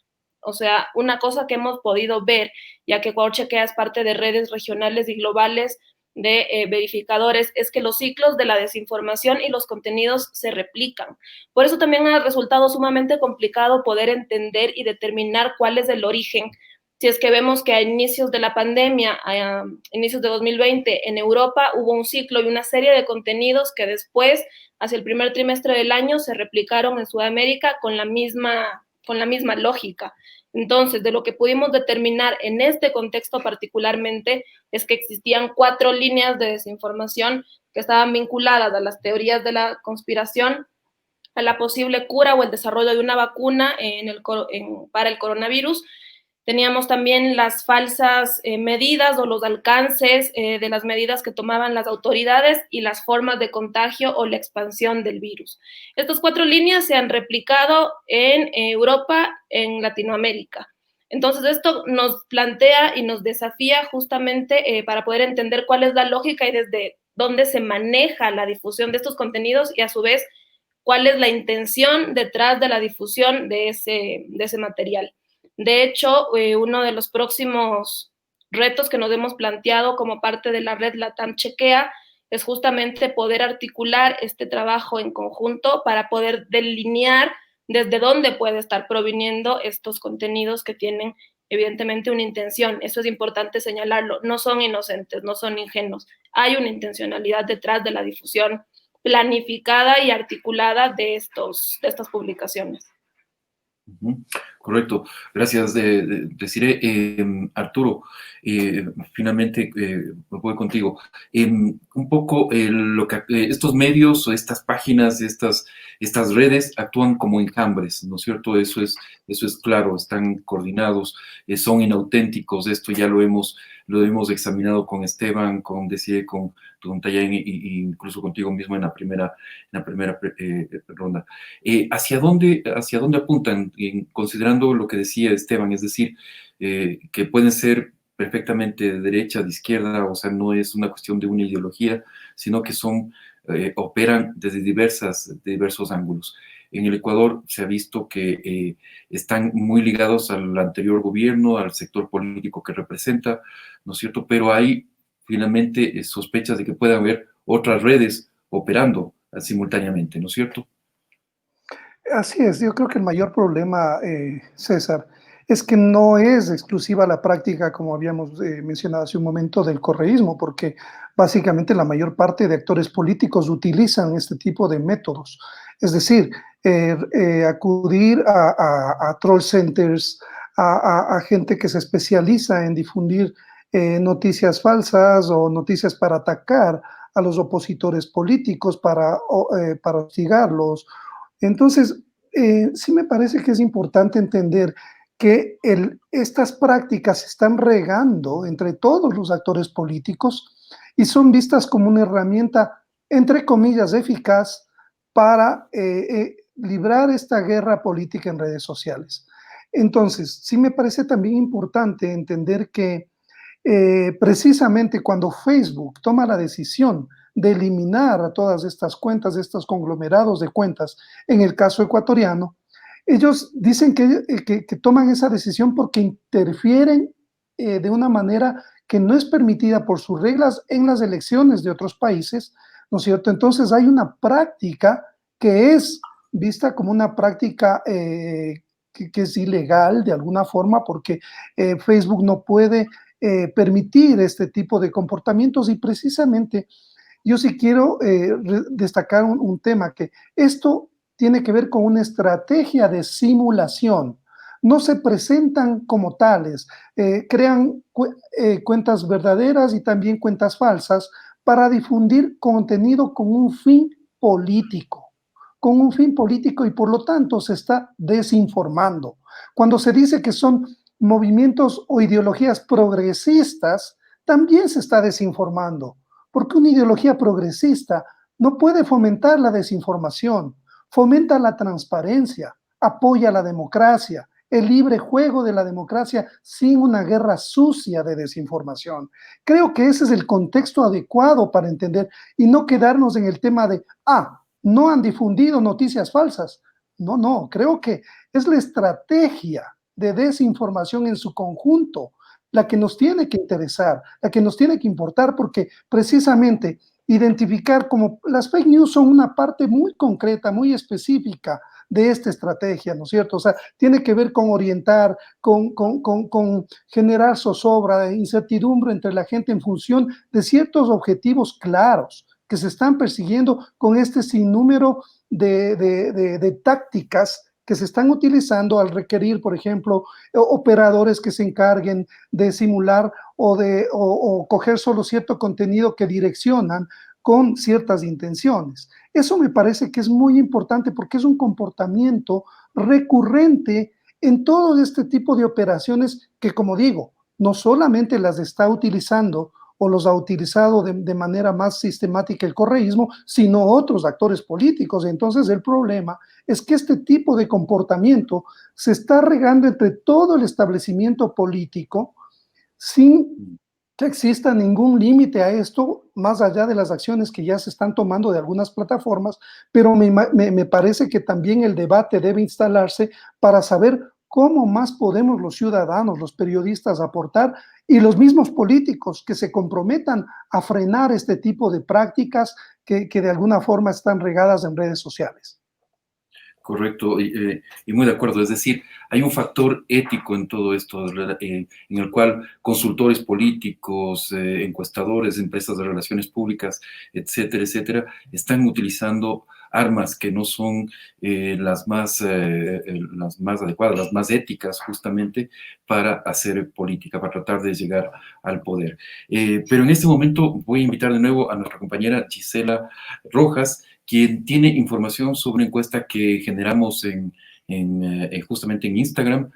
O sea, una cosa que hemos podido ver, ya que Ecuador Chequea es parte de redes regionales y globales de verificadores, es que los ciclos de la desinformación y los contenidos se replican. Por eso también ha resultado sumamente complicado poder entender y determinar cuál es el origen. Si es que vemos que a inicios de la pandemia, a inicios de 2020, en Europa hubo un ciclo y una serie de contenidos que después, hacia el primer trimestre del año, se replicaron en Sudamérica con la misma lógica. Entonces, de lo que pudimos determinar en este contexto particularmente es que existían 4 líneas de desinformación que estaban vinculadas a las teorías de la conspiración, a la posible cura o el desarrollo de una vacuna para el coronavirus. Teníamos también las falsas medidas o los alcances de las medidas que tomaban las autoridades y las formas de contagio o la expansión del virus. Estas 4 líneas se han replicado en Europa, en Latinoamérica. Entonces, esto nos plantea y nos desafía justamente para poder entender cuál es la lógica y desde dónde se maneja la difusión de estos contenidos, y a su vez, cuál es la intención detrás de la difusión de ese material. De hecho, uno de los próximos retos que nos hemos planteado como parte de la red LATAM Chequea es justamente poder articular este trabajo en conjunto para poder delinear desde dónde puede estar proviniendo estos contenidos que tienen evidentemente una intención. Eso es importante señalarlo. No son inocentes, no son ingenuos. Hay una intencionalidad detrás de la difusión planificada y articulada de estas publicaciones. Correcto, gracias, Desiree. Arturo, finalmente voy contigo. Un poco estos medios o estas páginas, estas redes actúan como enjambres, ¿no es cierto? Eso es claro, están coordinados, son inauténticos. Esto ya lo hemos examinado con Esteban, con Desiree, con Tayan e incluso contigo mismo en la primera ronda. ¿Hacia dónde apuntan, considerando lo que decía Esteban? Es decir, que pueden ser perfectamente de derecha, de izquierda, o sea, no es una cuestión de una ideología, sino que operan desde diversos ángulos. En el Ecuador se ha visto que están muy ligados al anterior gobierno, al sector político que representa, ¿no es cierto? Pero hay finalmente sospechas de que puedan haber otras redes operando simultáneamente, ¿no es cierto? Así es, yo creo que el mayor problema, César, es que no es exclusiva la práctica, como habíamos mencionado hace un momento, del correísmo, porque básicamente la mayor parte de actores políticos utilizan este tipo de métodos. Es decir, acudir a troll centers, a gente que se especializa en difundir noticias falsas o noticias para atacar a los opositores políticos, para hostigarlos. Entonces, sí me parece que es importante entender que estas prácticas se están regando entre todos los actores políticos y son vistas como una herramienta, entre comillas, eficaz para librar esta guerra política en redes sociales. Entonces, sí me parece también importante entender que precisamente cuando Facebook toma la decisión de eliminar a todas estas cuentas, estos conglomerados de cuentas, en el caso ecuatoriano, ellos dicen que toman esa decisión porque interfieren de una manera que no es permitida por sus reglas en las elecciones de otros países, ¿no es cierto? Entonces hay una práctica que es vista como una práctica que es ilegal de alguna forma porque Facebook no puede permitir este tipo de comportamientos y precisamente yo sí quiero destacar un tema que esto tiene que ver con una estrategia de simulación. No se presentan como tales, crean cuentas verdaderas y también cuentas falsas para difundir contenido con un fin político y por lo tanto se está desinformando. Cuando se dice que son movimientos o ideologías progresistas, también se está desinformando, porque una ideología progresista no puede fomentar la desinformación, fomenta la transparencia, apoya la democracia, el libre juego de la democracia sin una guerra sucia de desinformación. Creo que ese es el contexto adecuado para entender y no quedarnos en el tema de, no han difundido noticias falsas. No, creo que es la estrategia de desinformación en su conjunto la que nos tiene que interesar, la que nos tiene que importar, porque precisamente identificar como las fake news son una parte muy concreta, muy específica de esta estrategia, ¿no es cierto? O sea, tiene que ver con orientar, con generar zozobra, incertidumbre entre la gente en función de ciertos objetivos claros que se están persiguiendo con este sinnúmero de tácticas que se están utilizando al requerir, por ejemplo, operadores que se encarguen de simular o coger solo cierto contenido que direccionan con ciertas intenciones. Eso me parece que es muy importante porque es un comportamiento recurrente en todo este tipo de operaciones que, como digo, no solamente las está utilizando o los ha utilizado de manera más sistemática el correísmo, sino otros actores políticos. Entonces el problema es que este tipo de comportamiento se está regando entre todo el establecimiento político sin que exista ningún límite a esto, más allá de las acciones que ya se están tomando de algunas plataformas, pero me parece que también el debate debe instalarse para saber cómo más podemos los ciudadanos, los periodistas aportar y los mismos políticos que se comprometan a frenar este tipo de prácticas que de alguna forma están regadas en redes sociales. Correcto, y muy de acuerdo. Es decir, hay un factor ético en todo esto, en el cual consultores políticos, encuestadores, empresas de relaciones públicas, etcétera, etcétera, están utilizando armas que no son las más adecuadas, las más éticas, justamente, para hacer política, para tratar de llegar al poder. Pero en este momento voy a invitar de nuevo a nuestra compañera Gisela Rojas, quien tiene información sobre una encuesta que generamos justamente en Instagram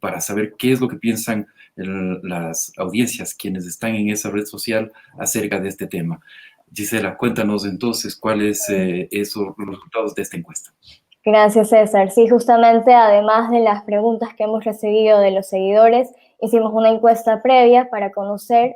para saber qué es lo que piensan las audiencias, quienes están en esa red social acerca de este tema. Gisela, cuéntanos entonces cuáles son los resultados de esta encuesta. Gracias, César. Sí, justamente además de las preguntas que hemos recibido de los seguidores, hicimos una encuesta previa para conocer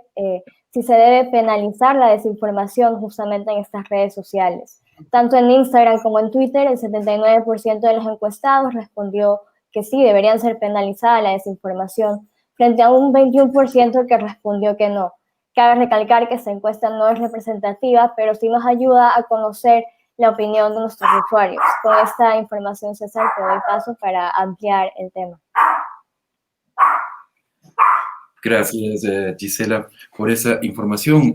si se debe penalizar la desinformación justamente en estas redes sociales. Tanto en Instagram como en Twitter, el 79% de los encuestados respondió que sí, deberían ser penalizada la desinformación, frente a un 21% que respondió que no. Cabe recalcar que esta encuesta no es representativa, pero sí nos ayuda a conocer la opinión de nuestros usuarios. Con esta información, César, te doy paso para ampliar el tema. Gracias, Gisela, por esa información.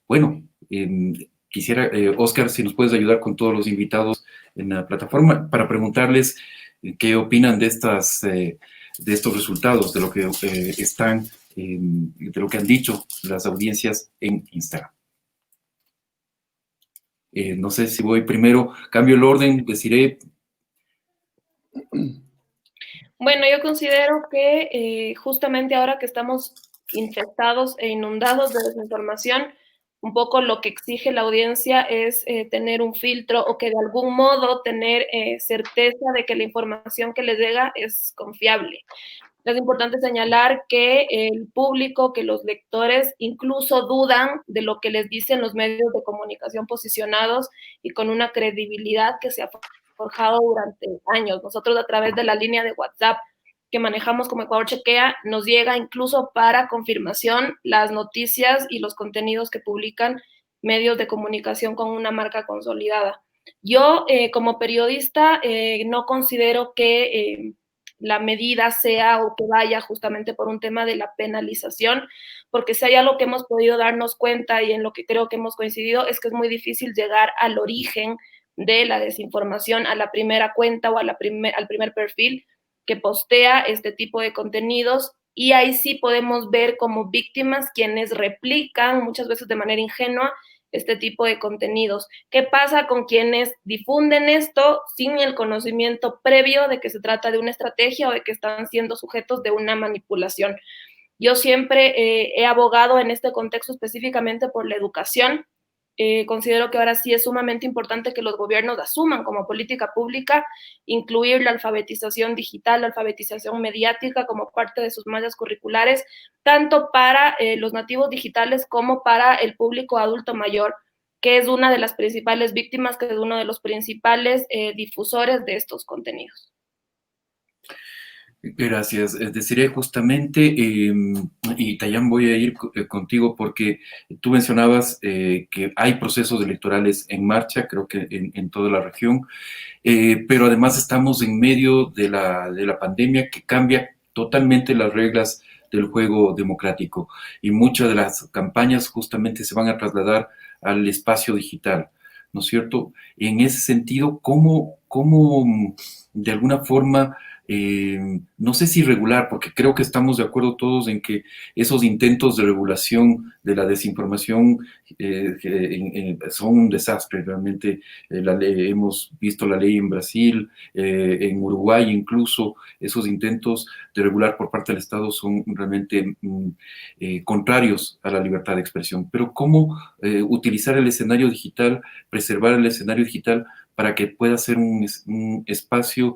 Bueno, quisiera, Oscar, si nos puedes ayudar con todos los invitados en la plataforma para preguntarles qué opinan de estos resultados, de lo que de lo que han dicho las audiencias en Instagram. No sé si voy primero, cambio el orden, deciré Bueno, yo considero que justamente ahora que estamos infestados e inundados de desinformación, un poco lo que exige la audiencia es tener un filtro o que de algún modo tener certeza de que la información que les llega es confiable. Es importante señalar que el público, que los lectores incluso dudan de lo que les dicen los medios de comunicación posicionados y con una credibilidad que se ha forjado durante años. Nosotros a través de la línea de WhatsApp que manejamos como Ecuador Chequea, nos llega incluso para confirmación las noticias y los contenidos que publican medios de comunicación con una marca consolidada. Yo, como periodista, no considero que la medida sea o que vaya justamente por un tema de la penalización, porque si hay algo que hemos podido darnos cuenta y en lo que creo que hemos coincidido es que es muy difícil llegar al origen de la desinformación, a la primera cuenta o al primer perfil que postea este tipo de contenidos, y ahí sí podemos ver como víctimas quienes replican muchas veces de manera ingenua este tipo de contenidos. ¿Qué pasa con quienes difunden esto sin el conocimiento previo de que se trata de una estrategia o de que están siendo sujetos de una manipulación? Yo siempre he abogado en este contexto específicamente por la educación. Considero que ahora sí es sumamente importante que los gobiernos asuman como política pública incluir la alfabetización digital, la alfabetización mediática como parte de sus mallas curriculares, tanto para los nativos digitales como para el público adulto mayor, que es una de las principales víctimas, que es uno de los principales difusores de estos contenidos. Gracias. Deciré justamente, y Tayán, voy a ir contigo porque tú mencionabas que hay procesos electorales en marcha, creo que en toda la región, pero además estamos en medio de la pandemia que cambia totalmente las reglas del juego democrático y muchas de las campañas justamente se van a trasladar al espacio digital, ¿no es cierto? En ese sentido, ¿cómo de alguna forma no sé si regular, porque creo que estamos de acuerdo todos en que esos intentos de regulación de la desinformación son un desastre, realmente hemos visto la ley en Brasil, en Uruguay incluso, esos intentos de regular por parte del Estado son realmente contrarios a la libertad de expresión, pero ¿cómo utilizar el escenario digital, preservar el escenario digital para que pueda ser un espacio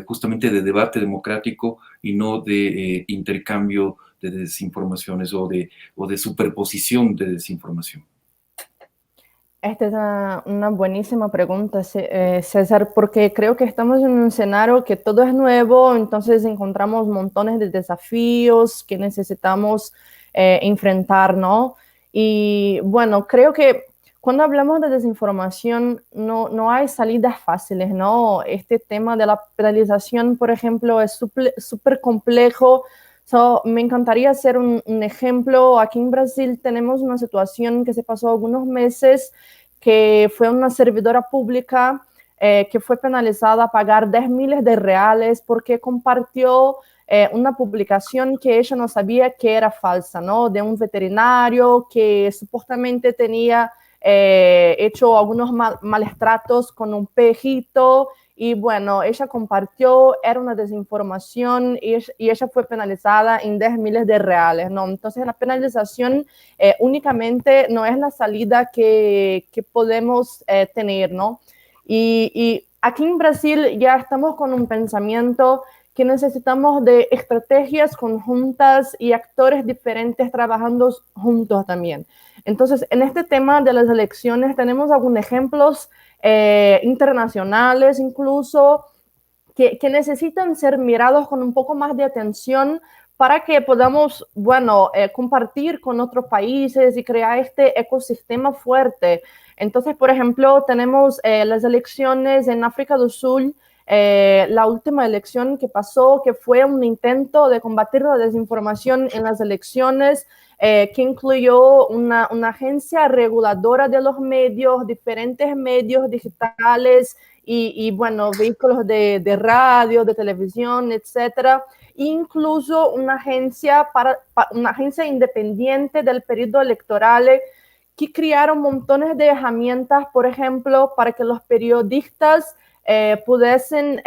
justamente de debate democrático y no de intercambio de desinformaciones o de superposición de desinformación? Esta es una buenísima pregunta, César, porque creo que estamos en un escenario que todo es nuevo, entonces encontramos montones de desafíos que necesitamos enfrentar, ¿no? Y bueno, creo que cuando hablamos de desinformación no hay salidas fáciles, ¿no? Este tema de la penalización, por ejemplo, es súper complejo. Me encantaría hacer un ejemplo. Aquí en Brasil tenemos una situación que se pasó algunos meses, que fue una servidora pública que fue penalizada a pagar 10 miles de reales porque compartió una publicación que ella no sabía que era falsa, ¿no? De un veterinario que supuestamente tenía hecho algunos malos tratos con un pejito. Y bueno, ella compartió, era una desinformación y ella fue penalizada en 10 miles de reales, ¿no? Entonces la penalización únicamente no es la salida que podemos tener, ¿no? Y aquí en Brasil ya estamos con un pensamiento que necesitamos de estrategias conjuntas y actores diferentes trabajando juntos también. Entonces, en este tema de las elecciones tenemos algunos ejemplos internacionales incluso, que necesitan ser mirados con un poco más de atención para que podamos, bueno, compartir con otros países y crear este ecosistema fuerte. Entonces, por ejemplo, tenemos las elecciones en África del Sur, la última elección que pasó, que fue un intento de combatir la desinformación en las elecciones, que incluyó una agencia reguladora de los medios, diferentes medios digitales y bueno, vehículos de radio, de televisión, etcétera. Incluso una agencia independiente del periodo electoral que crearon montones de herramientas, por ejemplo, para que los periodistas pudiesen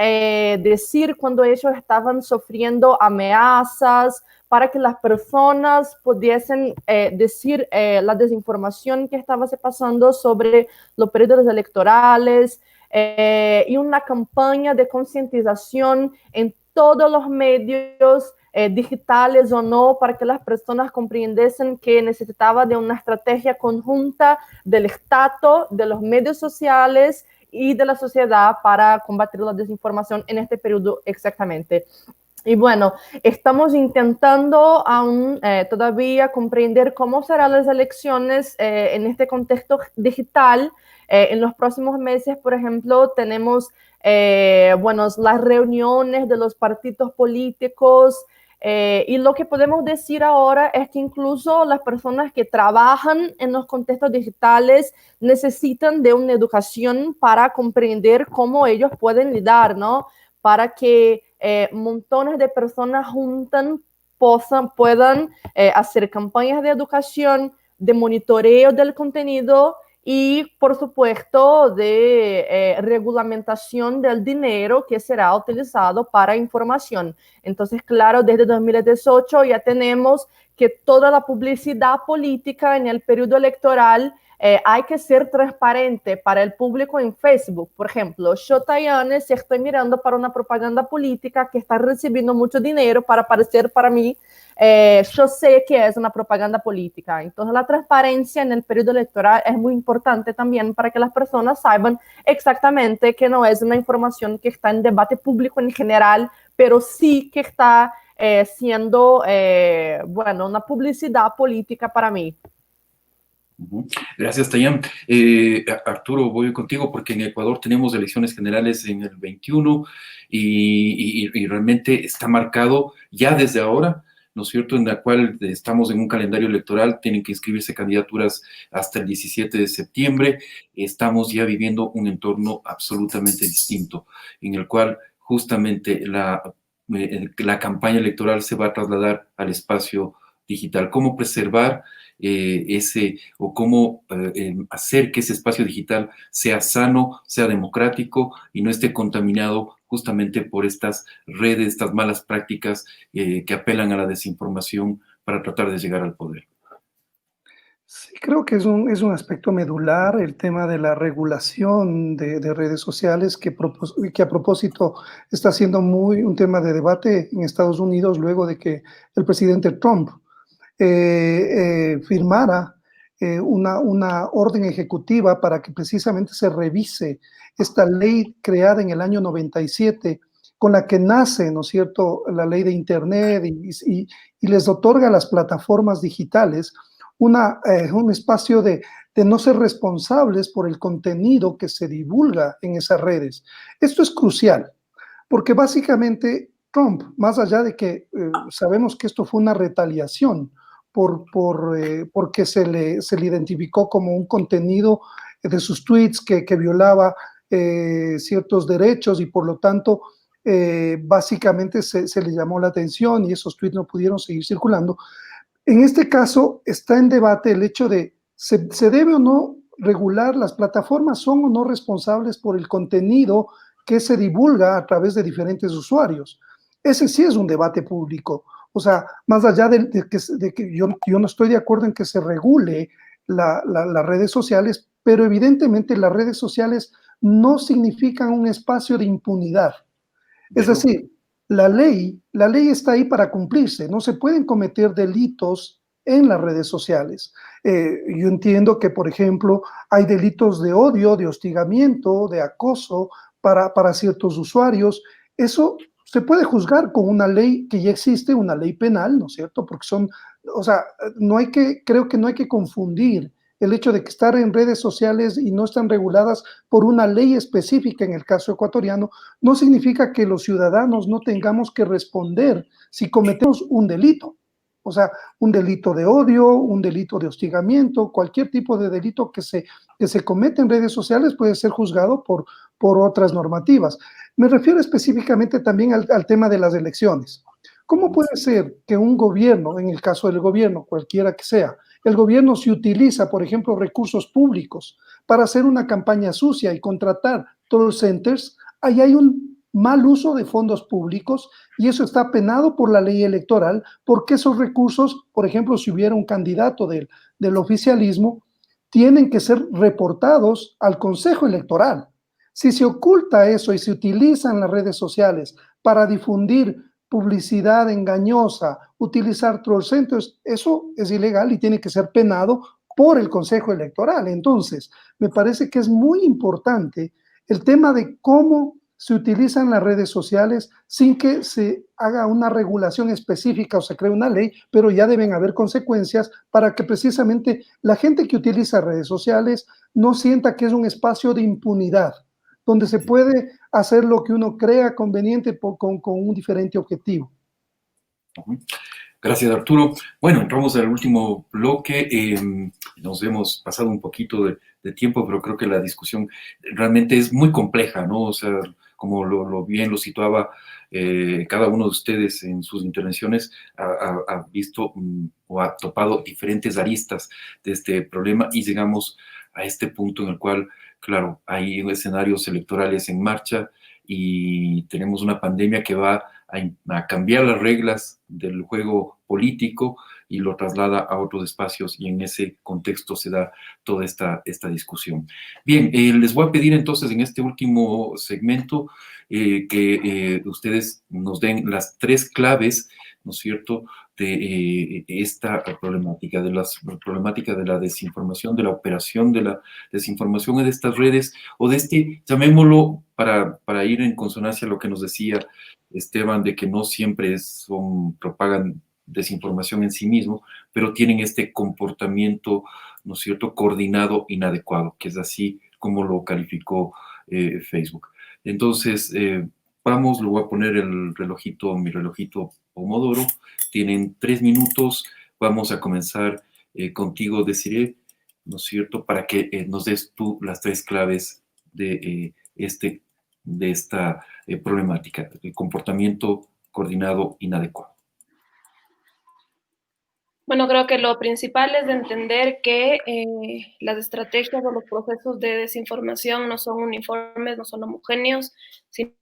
decir cuando ellos estaban sufriendo amenazas, para que las personas pudiesen decir la desinformación que estaba se pasando sobre los periodos electorales, y una campaña de concientización en todos los medios, digitales o no, para que las personas comprendiesen que necesitaba de una estrategia conjunta del Estado, de los medios sociales y de la sociedad para combatir la desinformación en este periodo exactamente. Y bueno, estamos intentando aún todavía comprender cómo serán las elecciones en este contexto digital. En los próximos meses, por ejemplo, tenemos las reuniones de los partidos políticos, y lo que podemos decir ahora es que incluso las personas que trabajan en los contextos digitales necesitan de una educación para comprender cómo ellos pueden lidiar, ¿no? Para que montones de personas juntas puedan hacer campañas de educación, de monitoreo del contenido y, por supuesto, de regulamentación del dinero que será utilizado para información. Entonces, claro, desde 2018 ya tenemos que toda la publicidad política en el periodo electoral hay que ser transparente para el público en Facebook. Por ejemplo, yo, Tayane, si estoy mirando para una propaganda política que está recibiendo mucho dinero para aparecer para mí, yo sé que es una propaganda política. Entonces, la transparencia en el periodo electoral es muy importante también para que las personas sepan exactamente que no es una información que está en debate público en general, pero sí que está siendo, una publicidad política para mí. Gracias, Tayan. Arturo, voy contigo porque en Ecuador tenemos elecciones generales en el 21 y realmente está marcado ya desde ahora, ¿no es cierto?, en la cual estamos en un calendario electoral, tienen que inscribirse candidaturas hasta el 17 de septiembre, estamos ya viviendo un entorno absolutamente distinto, en el cual justamente la campaña electoral se va a trasladar al espacio digital. ¿Cómo preservar cómo hacer que ese espacio digital sea sano, sea democrático y no esté contaminado justamente por estas redes, estas malas prácticas que apelan a la desinformación para tratar de llegar al poder? Sí, creo que es un aspecto medular el tema de la regulación de redes sociales que a propósito está siendo un tema de debate en Estados Unidos luego de que el presidente Trump firmara una orden ejecutiva para que precisamente se revise esta ley creada en el año 97, con la que nace, ¿no es cierto?, la ley de Internet y les otorga a las plataformas digitales un espacio de no ser responsables por el contenido que se divulga en esas redes. Esto es crucial, porque básicamente Trump, más allá de que sabemos que esto fue una retaliación porque se le identificó como un contenido de sus tweets que violaba ciertos derechos y por lo tanto básicamente se le llamó la atención y esos tweets no pudieron seguir circulando. En este caso está en debate el hecho de ¿se debe o no regular? ¿Las plataformas son o no responsables por el contenido que se divulga a través de diferentes usuarios? Ese sí es un debate público. O sea, más allá de que yo no estoy de acuerdo en que se regule las redes sociales, pero evidentemente las redes sociales no significan un espacio de impunidad. Es decir, la ley está ahí para cumplirse, no se pueden cometer delitos en las redes sociales. Yo entiendo que, por ejemplo, hay delitos de odio, de hostigamiento, de acoso para ciertos usuarios. Eso se puede juzgar con una ley que ya existe, una ley penal, ¿no es cierto? Porque creo que no hay que confundir el hecho de que estar en redes sociales y no están reguladas por una ley específica en el caso ecuatoriano, no significa que los ciudadanos no tengamos que responder si cometemos un delito. O sea, un delito de odio, un delito de hostigamiento, cualquier tipo de delito que se comete en redes sociales puede ser juzgado por otras normativas. Me refiero específicamente también al tema de las elecciones. ¿Cómo puede ser que un gobierno, en el caso del gobierno, cualquiera que sea, el gobierno si utiliza, por ejemplo, recursos públicos para hacer una campaña sucia y contratar call centers ahí hay un mal uso de fondos públicos y eso está penado por la ley electoral, porque esos recursos, por ejemplo, si hubiera un candidato del oficialismo, tienen que ser reportados al Consejo Electoral. Si se oculta eso y se utilizan las redes sociales para difundir publicidad engañosa, utilizar troll centers, eso es ilegal y tiene que ser penado por el Consejo Electoral. Entonces, me parece que es muy importante el tema de cómo se utilizan las redes sociales sin que se haga una regulación específica o se cree una ley, pero ya deben haber consecuencias para que precisamente la gente que utiliza redes sociales no sienta que es un espacio de impunidad, donde se puede hacer lo que uno crea conveniente con un diferente objetivo. Gracias, Arturo. Bueno, entramos al último bloque. Nos hemos pasado un poquito de tiempo, pero creo que la discusión realmente es muy compleja, ¿no? O sea, como bien lo situaba cada uno de ustedes en sus intervenciones, ha visto o ha topado diferentes aristas de este problema y llegamos a este punto en el cual, claro, hay escenarios electorales en marcha y tenemos una pandemia que va a cambiar las reglas del juego político y lo traslada a otros espacios y en ese contexto se da toda esta discusión. Bien, les voy a pedir entonces en este último segmento que ustedes nos den las 3 claves, ¿no es cierto?, de esta problemática, de la problemática de la desinformación, de la operación de la desinformación en estas redes, o de este, llamémoslo, para ir en consonancia a lo que nos decía Esteban, de que no siempre propagan desinformación en sí mismo, pero tienen este comportamiento, ¿no es cierto?, coordinado inadecuado, que es así como lo calificó Facebook. Entonces, vamos, le voy a poner mi relojito Pomodoro. Tienen 3 minutos. Vamos a comenzar contigo, Desiree, ¿no es cierto?, para que nos des tú las 3 claves de esta problemática, el comportamiento coordinado inadecuado. Bueno, creo que lo principal es de entender que las estrategias o los procesos de desinformación no son uniformes, no son homogéneos, sino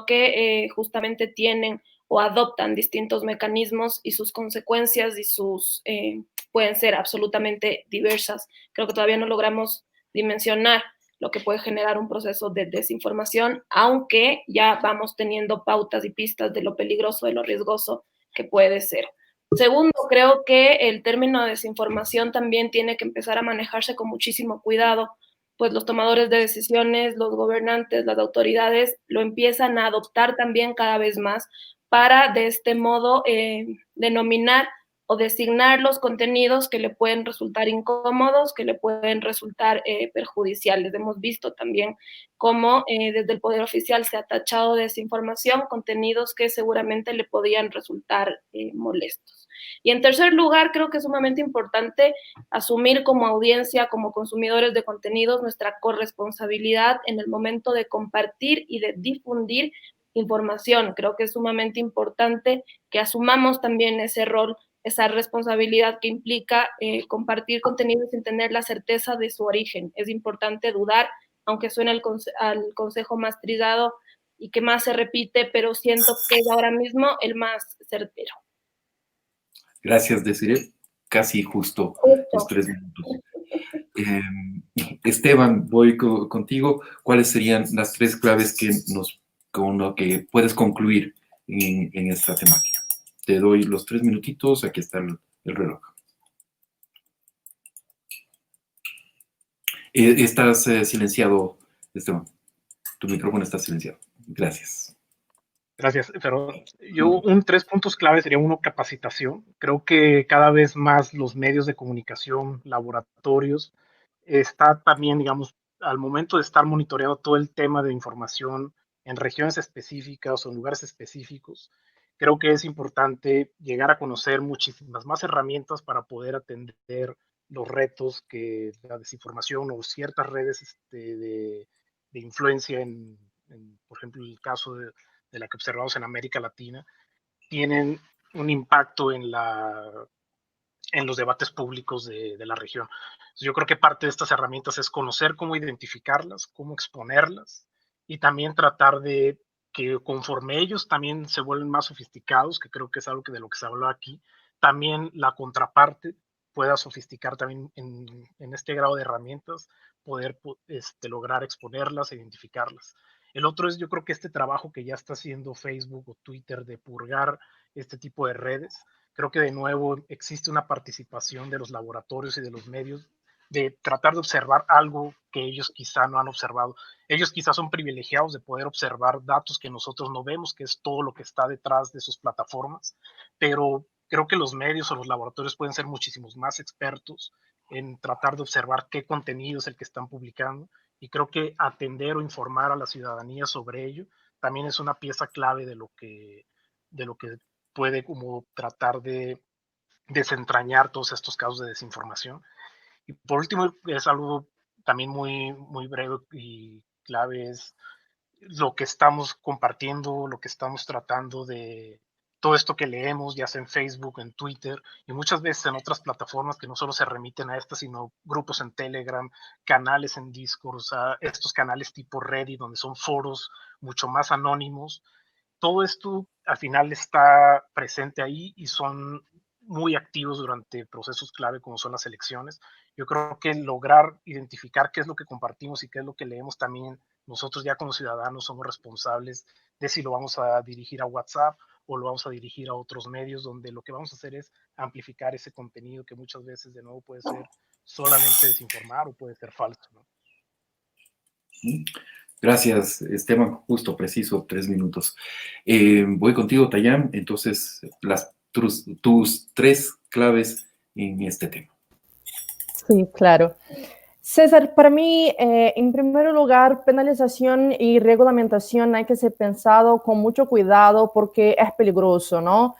que justamente tienen o adoptan distintos mecanismos y sus consecuencias y pueden ser absolutamente diversas. Creo que todavía no logramos dimensionar lo que puede generar un proceso de desinformación, aunque ya vamos teniendo pautas y pistas de lo peligroso, de lo riesgoso que puede ser. Segundo, creo que el término desinformación también tiene que empezar a manejarse con muchísimo cuidado, pues los tomadores de decisiones, los gobernantes, las autoridades lo empiezan a adoptar también cada vez más para de este modo denominar o designar los contenidos que le pueden resultar incómodos, que le pueden resultar perjudiciales. Hemos visto también cómo desde el Poder Oficial se ha tachado de desinformación contenidos que seguramente le podían resultar molestos. Y en tercer lugar, creo que es sumamente importante asumir como audiencia, como consumidores de contenidos, nuestra corresponsabilidad en el momento de compartir y de difundir información. Creo que es sumamente importante que asumamos también ese rol, esa responsabilidad que implica compartir contenido sin tener la certeza de su origen. Es importante dudar, aunque suene al consejo más trillado y que más se repite, pero siento que es ahora mismo el más certero. Gracias, Desiree. Casi justo los 3 minutos. Esteban, voy contigo. ¿Cuáles serían las 3 claves con lo que puedes concluir en esta temática? Te doy los 3 minutitos. Aquí está el reloj. Estás silenciado, Esteban. Tu micrófono está silenciado. Gracias. Gracias, pero yo 3 puntos clave sería uno, capacitación. Creo que cada vez más los medios de comunicación, laboratorios, está también, digamos, al momento de estar monitoreando todo el tema de información en regiones específicas o en lugares específicos, creo que es importante llegar a conocer muchísimas más herramientas para poder atender los retos que la desinformación o ciertas redes de influencia por ejemplo, el caso de la que observamos en América Latina, tienen un impacto en los debates públicos de la región. Entonces, yo creo que parte de estas herramientas es conocer cómo identificarlas, cómo exponerlas y también tratar de que conforme ellos también se vuelven más sofisticados, que creo que es algo de lo que se habló aquí, también la contraparte pueda sofisticar también en este grado de herramientas, poder lograr exponerlas e identificarlas. El otro es, yo creo que este trabajo que ya está haciendo Facebook o Twitter de purgar este tipo de redes, creo que de nuevo existe una participación de los laboratorios y de los medios de tratar de observar algo que ellos quizá no han observado. Ellos quizá son privilegiados de poder observar datos que nosotros no vemos, que es todo lo que está detrás de sus plataformas, pero creo que los medios o los laboratorios pueden ser muchísimos más expertos en tratar de observar qué contenido es el que están publicando, y creo que atender o informar a la ciudadanía sobre ello también es una pieza clave de lo que puede como tratar de desentrañar todos estos casos de desinformación. Y por último, es algo también muy, muy breve y clave, es lo que estamos compartiendo, lo que estamos tratando de todo esto que leemos, ya sea en Facebook, en Twitter y muchas veces en otras plataformas que no solo se remiten a estas, sino grupos en Telegram, canales en Discord, o sea, estos canales tipo Reddit, donde son foros mucho más anónimos. Todo esto al final está presente ahí y son muy activos durante procesos clave como son las elecciones. Yo creo que lograr identificar qué es lo que compartimos y qué es lo que leemos también nosotros ya como ciudadanos somos responsables de si lo vamos a dirigir a WhatsApp o lo vamos a dirigir a otros medios, donde lo que vamos a hacer es amplificar ese contenido que muchas veces de nuevo puede ser solamente desinformar o puede ser falso, ¿no? Gracias, Esteban. Justo, preciso, 3 minutos. Voy contigo, Tayam. Entonces, tus 3 claves en este tema. Sí, claro. César, para mí, en primer lugar, penalización y regulamentación hay que ser pensado con mucho cuidado porque es peligroso, ¿no?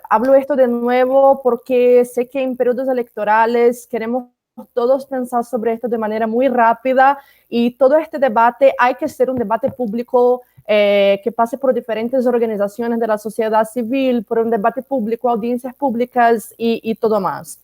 Hablo esto de nuevo porque sé que en periodos electorales queremos todos pensar sobre esto de manera muy rápida y todo este debate hay que ser un debate público que pase por diferentes organizaciones de la sociedad civil, por un debate público, audiencias públicas y todo más.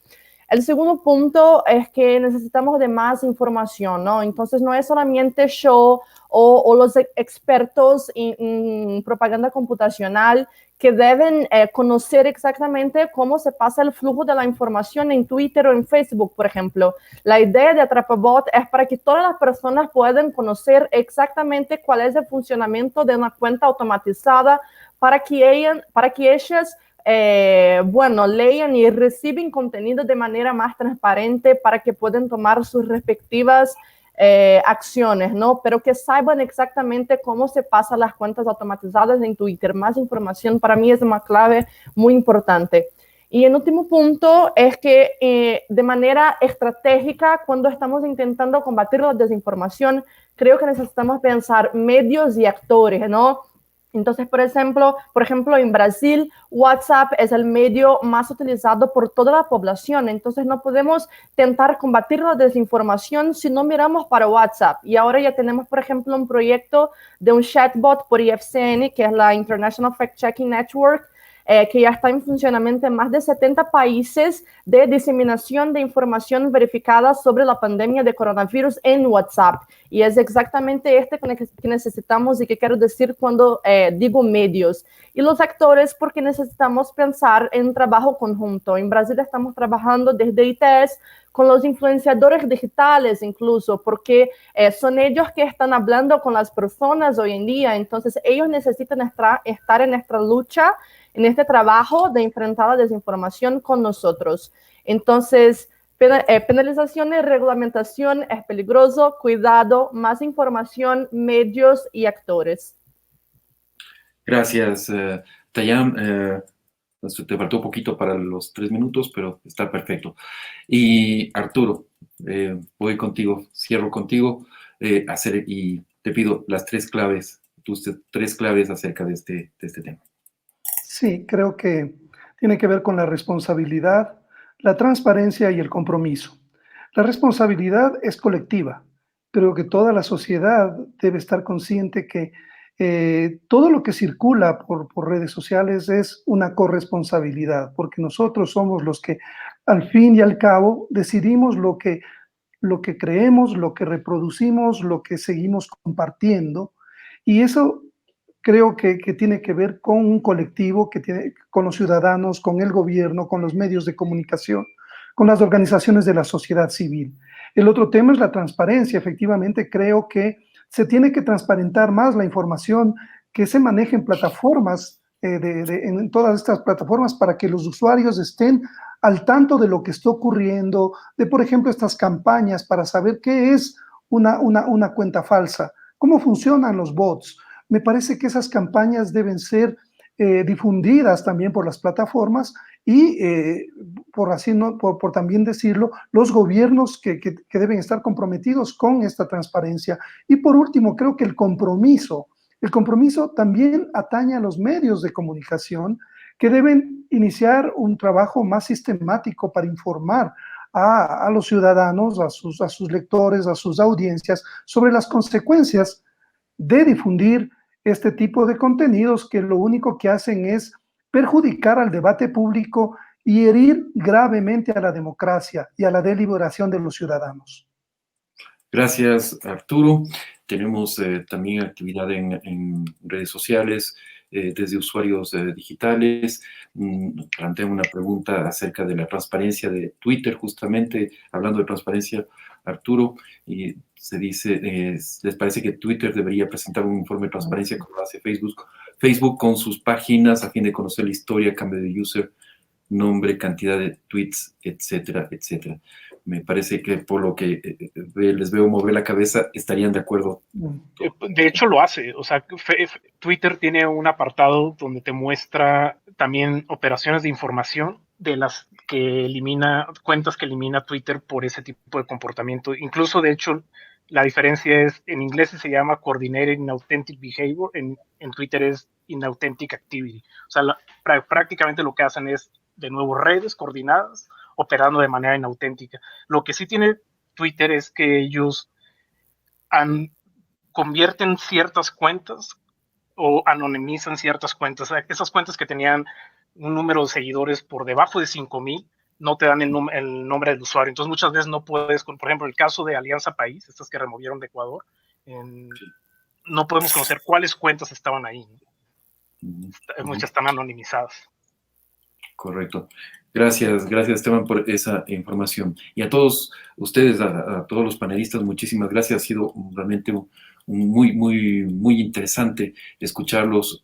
El segundo punto es que necesitamos de más información, ¿no? Entonces no es solamente show o los expertos en propaganda computacional que deben conocer exactamente cómo se pasa el flujo de la información en Twitter o en Facebook, por ejemplo. La idea de Atrapabot es para que todas las personas puedan conocer exactamente cuál es el funcionamiento de una cuenta automatizada para que ellas lean y reciben contenido de manera más transparente para que puedan tomar sus respectivas acciones, ¿no? Pero que saben exactamente cómo se pasan las cuentas automatizadas en Twitter. Más información para mí es una clave muy importante. Y el último punto es que de manera estratégica, cuando estamos intentando combatir la desinformación, creo que necesitamos pensar medios y actores, ¿no? Entonces, por ejemplo, en Brasil, WhatsApp es el medio más utilizado por toda la población. Entonces, no podemos intentar combatir la desinformación si no miramos para WhatsApp. Y ahora ya tenemos, por ejemplo, un proyecto de un chatbot por IFCN, que es la International Fact Checking Network, que ya está en funcionamiento en más de 70 países de diseminación de información verificada sobre la pandemia de coronavirus en WhatsApp. Y es exactamente que necesitamos y que quiero decir cuando digo medios. Y los actores, porque necesitamos pensar en trabajo conjunto. En Brasil estamos trabajando desde ITS con los influenciadores digitales incluso, porque son ellos que están hablando con las personas hoy en día. Entonces, ellos necesitan estar en nuestra lucha, en este trabajo de enfrentar la desinformación con nosotros. Entonces, penalización y reglamentación es peligroso, cuidado, más información, medios y actores. Gracias, Tayam. Te faltó un poquito para los 3 minutos, pero está perfecto. Y Arturo, voy contigo, cierro contigo y te pido las 3 claves, tus 3 claves acerca de este tema. Sí, creo que tiene que ver con la responsabilidad, la transparencia y el compromiso. La responsabilidad es colectiva. Creo que toda la sociedad debe estar consciente que todo lo que circula por redes sociales es una corresponsabilidad, porque nosotros somos los que al fin y al cabo decidimos lo que lo que creemos, lo que reproducimos, lo que seguimos compartiendo. Y eso creo que tiene que ver con un colectivo, con los ciudadanos, con el gobierno, con los medios de comunicación, con las organizaciones de la sociedad civil. El otro tema es la transparencia. Efectivamente, creo que se tiene que transparentar más la información que se maneja en plataformas, en todas estas plataformas, para que los usuarios estén al tanto de lo que está ocurriendo, de, por ejemplo, estas campañas para saber qué es una cuenta falsa, cómo funcionan los bots. Me parece que esas campañas deben ser difundidas también por las plataformas y, por también decirlo, los gobiernos que deben estar comprometidos con esta transparencia. Y por último, creo que el compromiso también atañe a los medios de comunicación, que deben iniciar un trabajo más sistemático para informar a los ciudadanos, a sus lectores, a sus audiencias, sobre las consecuencias de difundir este tipo de contenidos que lo único que hacen es perjudicar al debate público y herir gravemente a la democracia y a la deliberación de los ciudadanos. Gracias, Arturo. Tenemos también actividad en redes sociales, desde usuarios digitales. Plantean una pregunta acerca de la transparencia de Twitter, justamente hablando de transparencia, Arturo, y se dice, ¿les parece que Twitter debería presentar un informe de transparencia como lo hace Facebook con sus páginas, a fin de conocer la historia, cambio de user, nombre, cantidad de tweets, etcétera, etcétera? Me parece que por lo que les veo mover la cabeza, estarían de acuerdo. De hecho lo hace, o sea, Twitter tiene un apartado donde te muestra también operaciones de información de las que cuentas que elimina Twitter por ese tipo de comportamiento. Incluso, de hecho, la diferencia es, en inglés se llama Coordinated Inauthentic Behavior, en Twitter es Inauthentic Activity. O sea, prácticamente lo que hacen es, de nuevo, redes coordinadas operando de manera inauténtica. Lo que sí tiene Twitter es que ellos convierten ciertas cuentas o anonimizan ciertas cuentas. Esas cuentas que tenían un número de seguidores por debajo de 5,000 no te dan el nombre del usuario. Entonces muchas veces no puedes, por ejemplo, el caso de Alianza País, estas que removieron de Ecuador, no podemos conocer cuáles cuentas estaban ahí, ¿no? Muchas están anonimizadas. Correcto. Gracias, Esteban, por esa información. Y a todos ustedes, a todos los panelistas, muchísimas gracias. Ha sido realmente muy interesante escucharlos,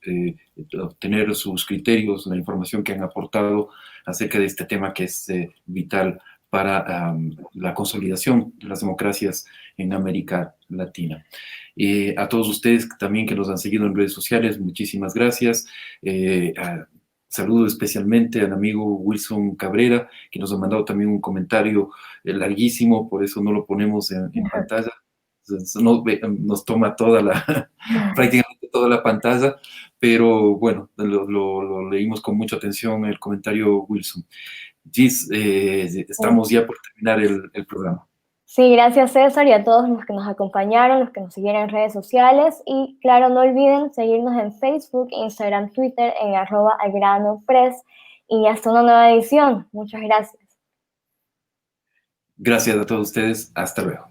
obtener sus criterios, la información que han aportado acerca de este tema que es vital para la consolidación de las democracias en América Latina. A todos ustedes también que nos han seguido en redes sociales, muchísimas gracias. Saludo especialmente al amigo Wilson Cabrera, que nos ha mandado también un comentario larguísimo, por eso no lo ponemos en pantalla. Nos toma prácticamente toda la pantalla, pero bueno, lo leímos con mucha atención el comentario, Wilson. Gis, estamos ya por terminar el programa. Sí, gracias César y a todos los que nos acompañaron, los que nos siguieron en redes sociales y claro, no olviden seguirnos en Facebook, Instagram, Twitter en @algranopress y hasta una nueva edición. Muchas gracias. Gracias a todos ustedes. Hasta luego.